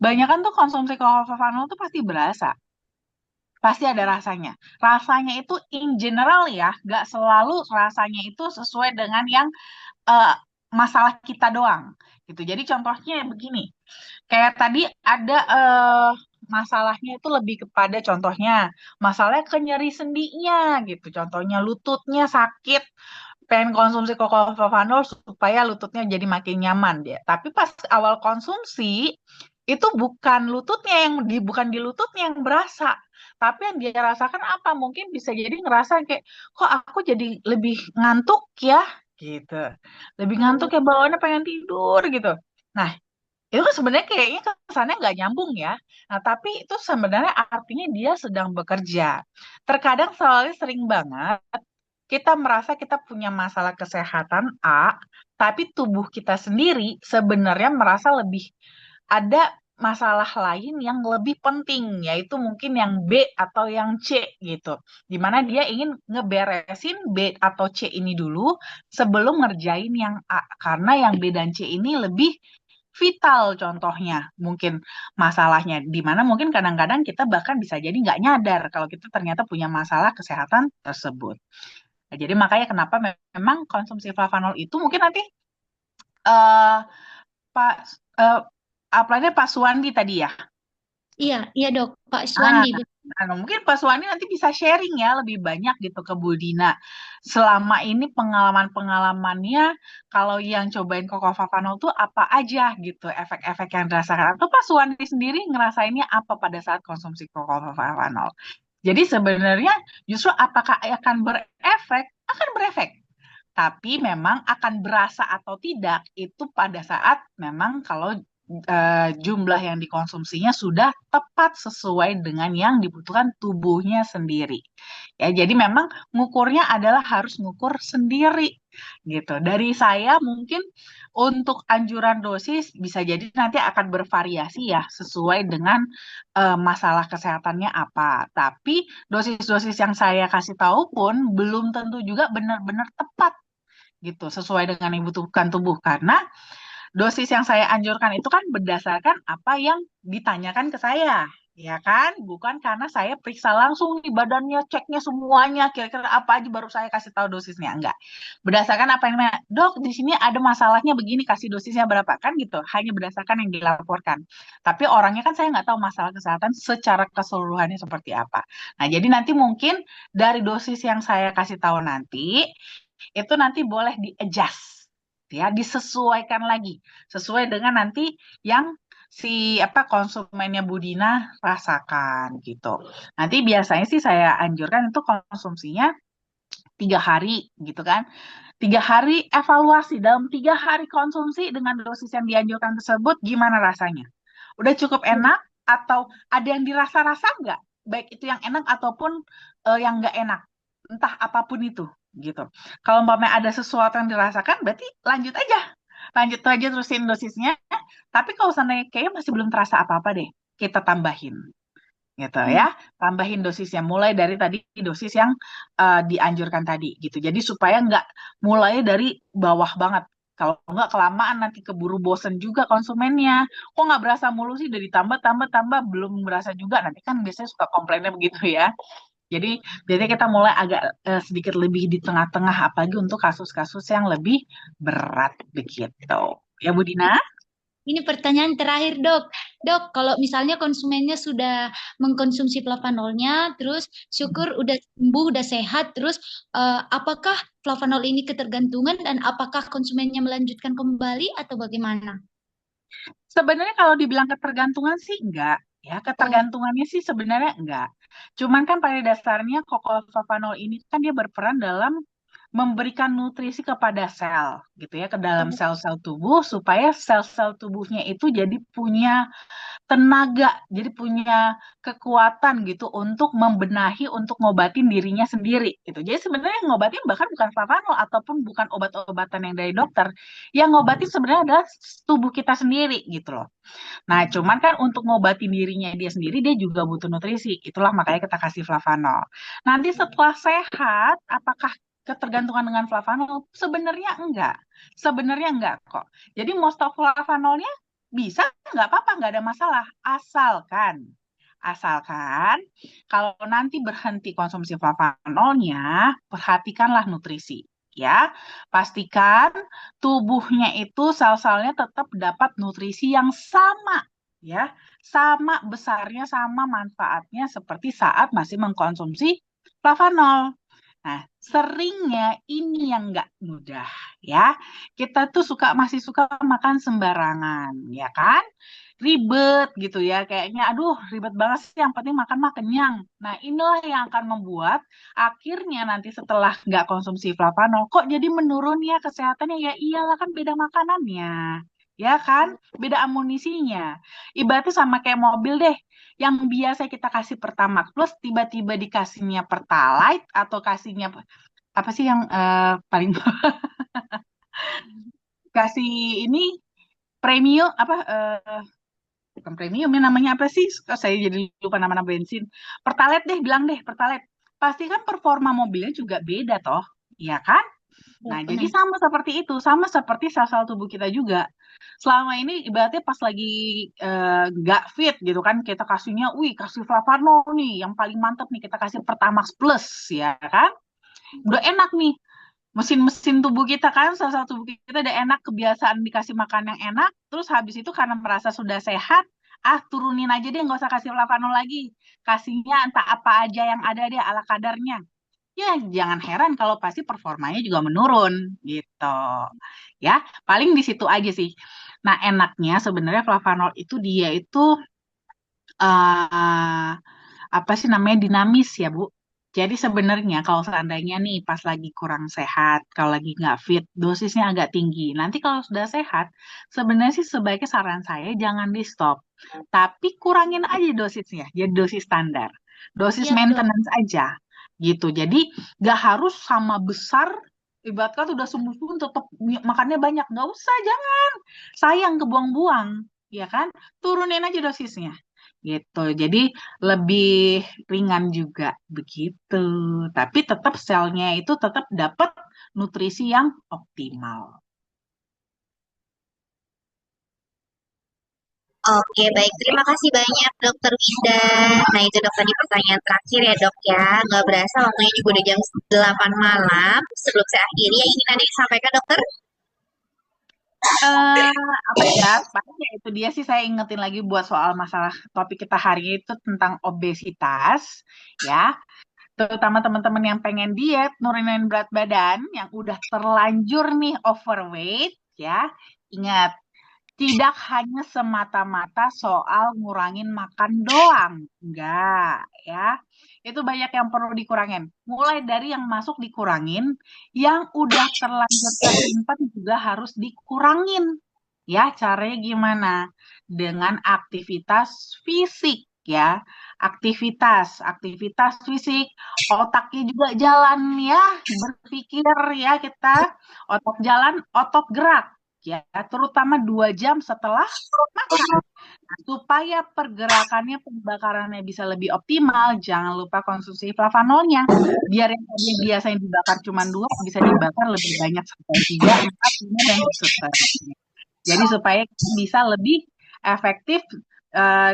banyakan tuh konsumsi klorofevanol tuh pasti berasa. Pasti ada rasanya. Rasanya itu in general ya, nggak selalu rasanya itu sesuai dengan yang eh, masalah kita doang gitu. Jadi contohnya begini, kayak tadi ada masalahnya itu lebih kepada contohnya masalah ke nyeri sendinya gitu. Contohnya lututnya sakit, pengen konsumsi Ketoconazole supaya lututnya jadi makin nyaman dia. Tapi pas awal konsumsi itu bukan di lututnya yang berasa, tapi yang dia rasakan apa? Mungkin bisa jadi ngerasa kayak kok aku jadi lebih ngantuk ya gitu. Lebih ngantuk ya bawaannya pengen tidur gitu. Nah, itu kan sebenarnya kayaknya kesannya nggak nyambung ya. Nah, tapi itu sebenarnya artinya dia sedang bekerja. Terkadang soalnya sering banget kita merasa kita punya masalah kesehatan A, tapi tubuh kita sendiri sebenarnya merasa lebih ada masalah lain yang lebih penting, yaitu mungkin yang B atau yang C gitu. Dimana dia ingin ngeberesin B atau C ini dulu sebelum ngerjain yang A. Karena yang B dan C ini lebih vital contohnya mungkin masalahnya. Dimana mungkin kadang-kadang kita bahkan bisa jadi nggak nyadar kalau kita ternyata punya masalah kesehatan tersebut. Nah, jadi makanya kenapa memang konsumsi flavanol itu mungkin nanti eh Pak eh, upline-nya Pak Suwandi tadi ya. Iya dok, Pak Ah, Suwandi. mungkin Pak Suwandi nanti bisa sharing ya lebih banyak gitu ke Bu Dina. Selama ini pengalaman-pengalamannya kalau yang cobain Koko Flavanol tuh apa aja gitu efek-efek yang dirasakan. Atau Pak Suwandi sendiri ngerasainnya apa pada saat konsumsi Koko Flavanol. Jadi sebenarnya justru apakah akan berefek? Akan berefek. Tapi memang akan berasa atau tidak itu pada saat memang kalau jumlah yang dikonsumsinya sudah tepat sesuai dengan yang dibutuhkan tubuhnya sendiri. Ya, jadi memang ngukurnya adalah harus ngukur sendiri gitu. Dari saya mungkin untuk anjuran dosis bisa jadi nanti akan bervariasi ya sesuai dengan masalah kesehatannya apa. Tapi dosis-dosis yang saya kasih tahu pun belum tentu juga benar-benar tepat gitu sesuai dengan yang dibutuhkan tubuh karena dosis yang saya anjurkan itu kan berdasarkan apa yang ditanyakan ke saya, ya kan? Bukan karena saya periksa langsung nih badannya, ceknya semuanya, kira-kira apa aja baru saya kasih tahu dosisnya. Enggak. Berdasarkan apa yang dok, di sini ada masalahnya begini, kasih dosisnya berapa kan gitu. Hanya berdasarkan yang dilaporkan. Tapi orangnya kan saya nggak tahu masalah kesehatan secara keseluruhannya seperti apa. Nah, jadi nanti mungkin dari dosis yang saya kasih tahu nanti, itu nanti boleh di-adjust ya, disesuaikan lagi sesuai dengan nanti yang si konsumennya Budina rasakan gitu. Nanti biasanya sih saya anjurkan itu konsumsinya 3 hari gitu kan. 3 hari evaluasi dalam 3 hari konsumsi dengan dosis yang dianjurkan tersebut gimana rasanya? Udah cukup enak atau ada yang dirasa-rasa nggak? Baik itu yang enak ataupun yang nggak enak, entah apapun itu gitu. Kalau umpamanya ada sesuatu yang dirasakan, berarti lanjut aja terusin dosisnya. Tapi kalau seandainya kayaknya masih belum terasa apa-apa deh, kita tambahin gitu ya, tambahin dosisnya mulai dari tadi dosis yang dianjurkan tadi gitu. Jadi supaya nggak mulai dari bawah banget. Kalau nggak kelamaan nanti keburu bosen juga konsumennya. Kok nggak berasa mulu sih, udah ditambah belum berasa juga. Nanti kan biasanya suka komplainnya begitu ya. Jadi biasanya kita mulai agak sedikit lebih di tengah-tengah, apalagi untuk kasus-kasus yang lebih berat begitu. Ya Bu Dina? Ini pertanyaan terakhir, Dok. Dok, kalau misalnya konsumennya sudah mengkonsumsi flavanolnya, terus syukur udah sembuh, udah sehat, terus apakah flavanol ini ketergantungan dan apakah konsumennya melanjutkan kembali atau bagaimana? Sebenarnya kalau dibilang ketergantungan sih enggak. Ya, ketergantungannya sih sebenarnya enggak. Cuman kan pada dasarnya kokoflavanol ini kan dia berperan dalam memberikan nutrisi kepada sel gitu ya, ke dalam sel-sel tubuh supaya sel-sel tubuhnya itu jadi punya tenaga, jadi punya kekuatan gitu untuk membenahi, untuk ngobatin dirinya sendiri gitu. Jadi sebenarnya yang ngobatin bahkan bukan flavanol ataupun bukan obat-obatan yang dari dokter. Yang ngobatin sebenarnya adalah tubuh kita sendiri gitu loh. Nah, cuman kan untuk ngobatin dirinya dia sendiri dia juga butuh nutrisi. Itulah makanya kita kasih flavanol. Nanti setelah sehat, apakah ketergantungan dengan flavanol? Sebenarnya enggak. Sebenarnya enggak kok. Jadi most of flavanolnya bisa, nggak apa-apa, nggak ada masalah. Asalkan kalau nanti berhenti konsumsi flavanolnya, perhatikanlah nutrisi. Ya, pastikan tubuhnya itu sel-selnya tetap dapat nutrisi yang sama, ya, sama besarnya, sama manfaatnya seperti saat masih mengkonsumsi flavanol. Nah, seringnya ini yang nggak mudah, ya. Kita tuh masih suka makan sembarangan, ya kan? Ribet gitu ya, kayaknya aduh ribet banget sih, yang penting makan mah kenyang. Nah, inilah yang akan membuat akhirnya nanti setelah nggak konsumsi flavanol, kok jadi menurun ya kesehatannya? Ya iyalah kan beda makanannya, ya kan? Beda amunisinya. Ibaratnya sama kayak mobil deh, yang biasa kita kasih Pertamax Plus, tiba-tiba dikasihnya Pertalite atau kasihnya apa sih yang paling kasih ini premium apa bukan premium ya namanya apa sih? Kok saya jadi lupa nama-nama bensin. Pertalite deh, bilang deh Pertalite. Pasti kan performa mobilnya juga beda toh, iya kan? Nah, jadi Benar. sama seperti itu, sama seperti sel-sel tubuh kita juga. Selama ini ibaratnya pas lagi nggak fit gitu kan, kita kasihnya, wih kasih Flavanol nih, yang paling mantep nih, kita kasih Pertamax Plus, ya kan? Udah enak nih, mesin-mesin tubuh kita kan, sel-sel tubuh kita udah enak, kebiasaan dikasih makan yang enak, terus habis itu karena merasa sudah sehat, turunin aja deh, nggak usah kasih Flavanol lagi. Kasihnya entah apa aja yang ada deh, ala kadarnya. Ya, jangan heran kalau pasti performanya juga menurun gitu. Ya, paling di situ aja sih. Nah, enaknya sebenarnya flavanol itu dia itu eh apa sih namanya dinamis ya, Bu. Jadi sebenarnya kalau seandainya nih pas lagi kurang sehat, kalau lagi nggak fit, dosisnya agak tinggi. Nanti kalau sudah sehat, sebenarnya sih sebaiknya saran saya jangan di stop, tapi kurangin aja dosisnya, jadi dosis standar, dosis Siap, Dok. maintenance aja, gitu. Jadi nggak harus sama besar. Ibaratkan udah sembuh-sembuh tetap makannya banyak, nggak usah, jangan. Sayang kebuang-buang, ya kan? Turunin aja dosisnya gitu. Jadi lebih ringan juga begitu. Tapi tetap selnya itu tetap dapat nutrisi yang optimal. Oke, baik. Terima kasih banyak, Dokter Winda. Nah, itu dok tadi pertanyaan terakhir ya, Dok ya. Nggak berasa waktunya juga udah jam 8 malam. Sebelum saya akhiri, ya ingin ada yang disampaikan, Dokter? eh Apa ya? Paling ya itu dia sih saya ingetin lagi buat soal masalah topik kita hari ini itu tentang obesitas, ya. Terutama teman-teman yang pengen diet, nurunin berat badan, yang udah terlanjur nih overweight, ya. Ingat, tidak hanya semata-mata soal ngurangin makan doang, enggak ya. Itu banyak yang perlu dikurangin. Mulai dari yang masuk dikurangin, yang udah terlanjur tersimpan juga harus dikurangin. Ya, caranya gimana? Dengan aktivitas fisik ya. Aktivitas fisik, otaknya juga jalan ya, berpikir ya kita, otak jalan, otot gerak ya, terutama 2 jam setelah makan. Nah, supaya pergerakannya, pembakarannya bisa lebih optimal, jangan lupa konsumsi flavanolnya. Biar yang tadi biasanya dibakar cuma 2, bisa dibakar lebih banyak sampai 3, 4, 5, dan seterusnya. Jadi supaya kita bisa lebih efektif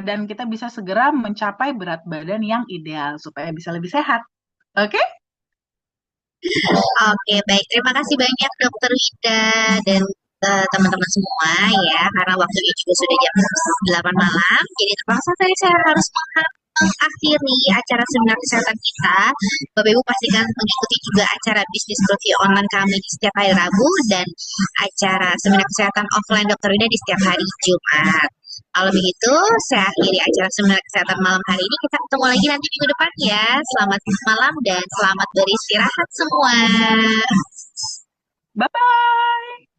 dan kita bisa segera mencapai berat badan yang ideal supaya bisa lebih sehat. Oke? Oke, baik. Terima kasih banyak, Dokter Winda dan teman-teman semua ya, karena waktunya juga sudah jam 8 malam. Jadi terpaksa tadi saya harus mengakhiri acara seminar kesehatan kita. Bapak Ibu pastikan mengikuti juga acara bisnis review online kami di setiap hari Rabu dan acara seminar kesehatan offline Dokter Winda di setiap hari Jumat. Kalau begitu, saya akhiri acara seminar kesehatan malam hari ini. Kita ketemu lagi nanti minggu depan ya. Selamat malam dan selamat beristirahat semua. Bye-bye.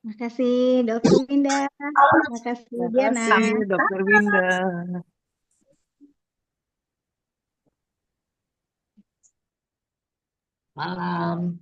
Terima kasih Dokter Winda. Terima kasih Terima Diana. kasih, Dokter Winda. Malam.